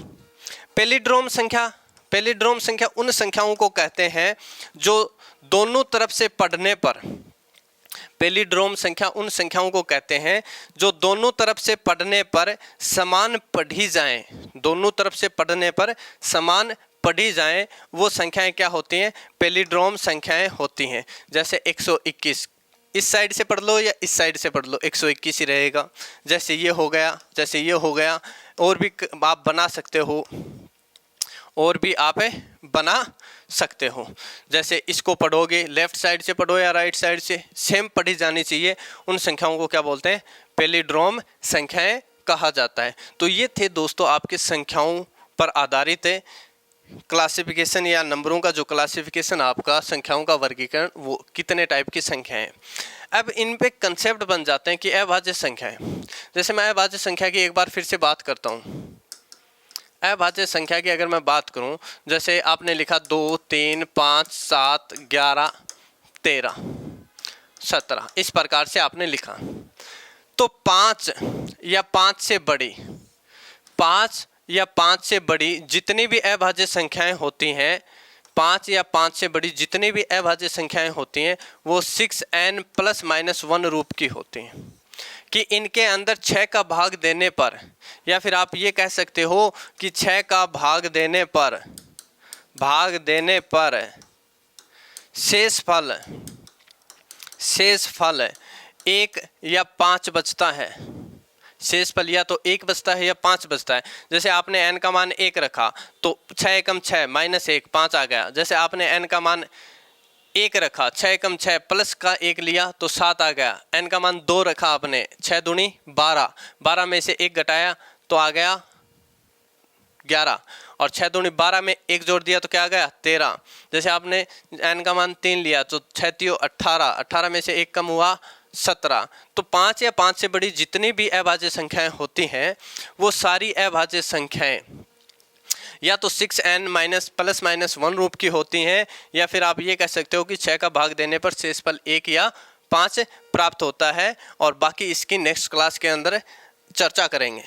पैलिड्रोम संख्या, पैलिड्रोम संख्या उन संख्याओं को कहते हैं जो दोनों तरफ से पढ़ने पर, पैलिड्रोम संख्या उन संख्याओं को कहते हैं जो दोनों तरफ से पढ़ने पर समान पढ़ी जाएं, दोनों तरफ से पढ़ने पर समान पढ़ी जाएं, वो संख्याएं क्या होती हैं, पैलिड्रोम संख्याएं होती हैं। जैसे 121, इस साइड से पढ़ लो या इस साइड से पढ़ लो 121 ही रहेगा। जैसे ये हो गया, जैसे ये हो गया, और भी आप बना सकते हो, और भी आप बना सकते हो। जैसे इसको पढ़ोगे, लेफ्ट साइड से पढ़ो या राइट साइड से, सेम पढ़ी जानी चाहिए। उन संख्याओं को क्या बोलते हैं, पैलिड्रोम संख्याएं कहा जाता है। तो ये थे दोस्तों आपके संख्याओं पर आधारित है क्लासिफिकेशन, या नंबरों का जो क्लासिफिकेशन आपका, संख्याओं का वर्गीकरण, वो कितने टाइप की संख्याएं। अब इन पे कंसेप्ट बन जाते हैं कि अभाज्य संख्याएं। जैसे मैं अभाज्य संख्या की एक बार फिर से बात करता हूँ। अभाज्य संख्या की अगर मैं बात करूं, जैसे आपने लिखा 2 3 5 7 11 13 17, इस प्रकार से आपने लिखा। तो 5 या 5 से बड़ी, 5 या 5 से बड़ी जितनी भी अभाज्य संख्याएं होती हैं, 5 या 5 से बड़ी जितनी भी अभाज्य संख्याएं होती हैं, वो 6n ± 1 रूप की होती हैं। कि इनके अंदर 6 का भाग देने पर, या फिर आप ये कह सकते हो कि 6 का भाग देने पर, शेष फल 1 या 5 बचता है। शेष फल या तो 1 बचता है या 5 बचता है। जैसे आपने n का मान 1 रखा तो 6 एकम 6 -1 5 आ गया। जैसे आपने n का मान 1 रखा, 6 एकम 6 प्लस का 1 लिया तो 7 आ गया। n का मान 2 रखा आपने, 6 दूनी 12, 12 में से 1 घटाया तो आ गया 11, और 6 दूनी 12 में 1 जोड़ दिया तो क्या आ गया 13। जैसे आपने n का मान 3 लिया तो 6 3 18, 18 में से 1 कम हुआ 17। तो 5 या 5 से बड़ी जितनी भी अभाज्य संख्याएं होती हैं, वो सारी अभाज्य संख्याएं या तो 6n ± 1 रूप की होती हैं, या फिर आप ये कह सकते हो कि 6 का भाग देने पर शेषफल 1 या 5 प्राप्त होता है। और बाकी इसकी नेक्स्ट क्लास के अंदर चर्चा करेंगे।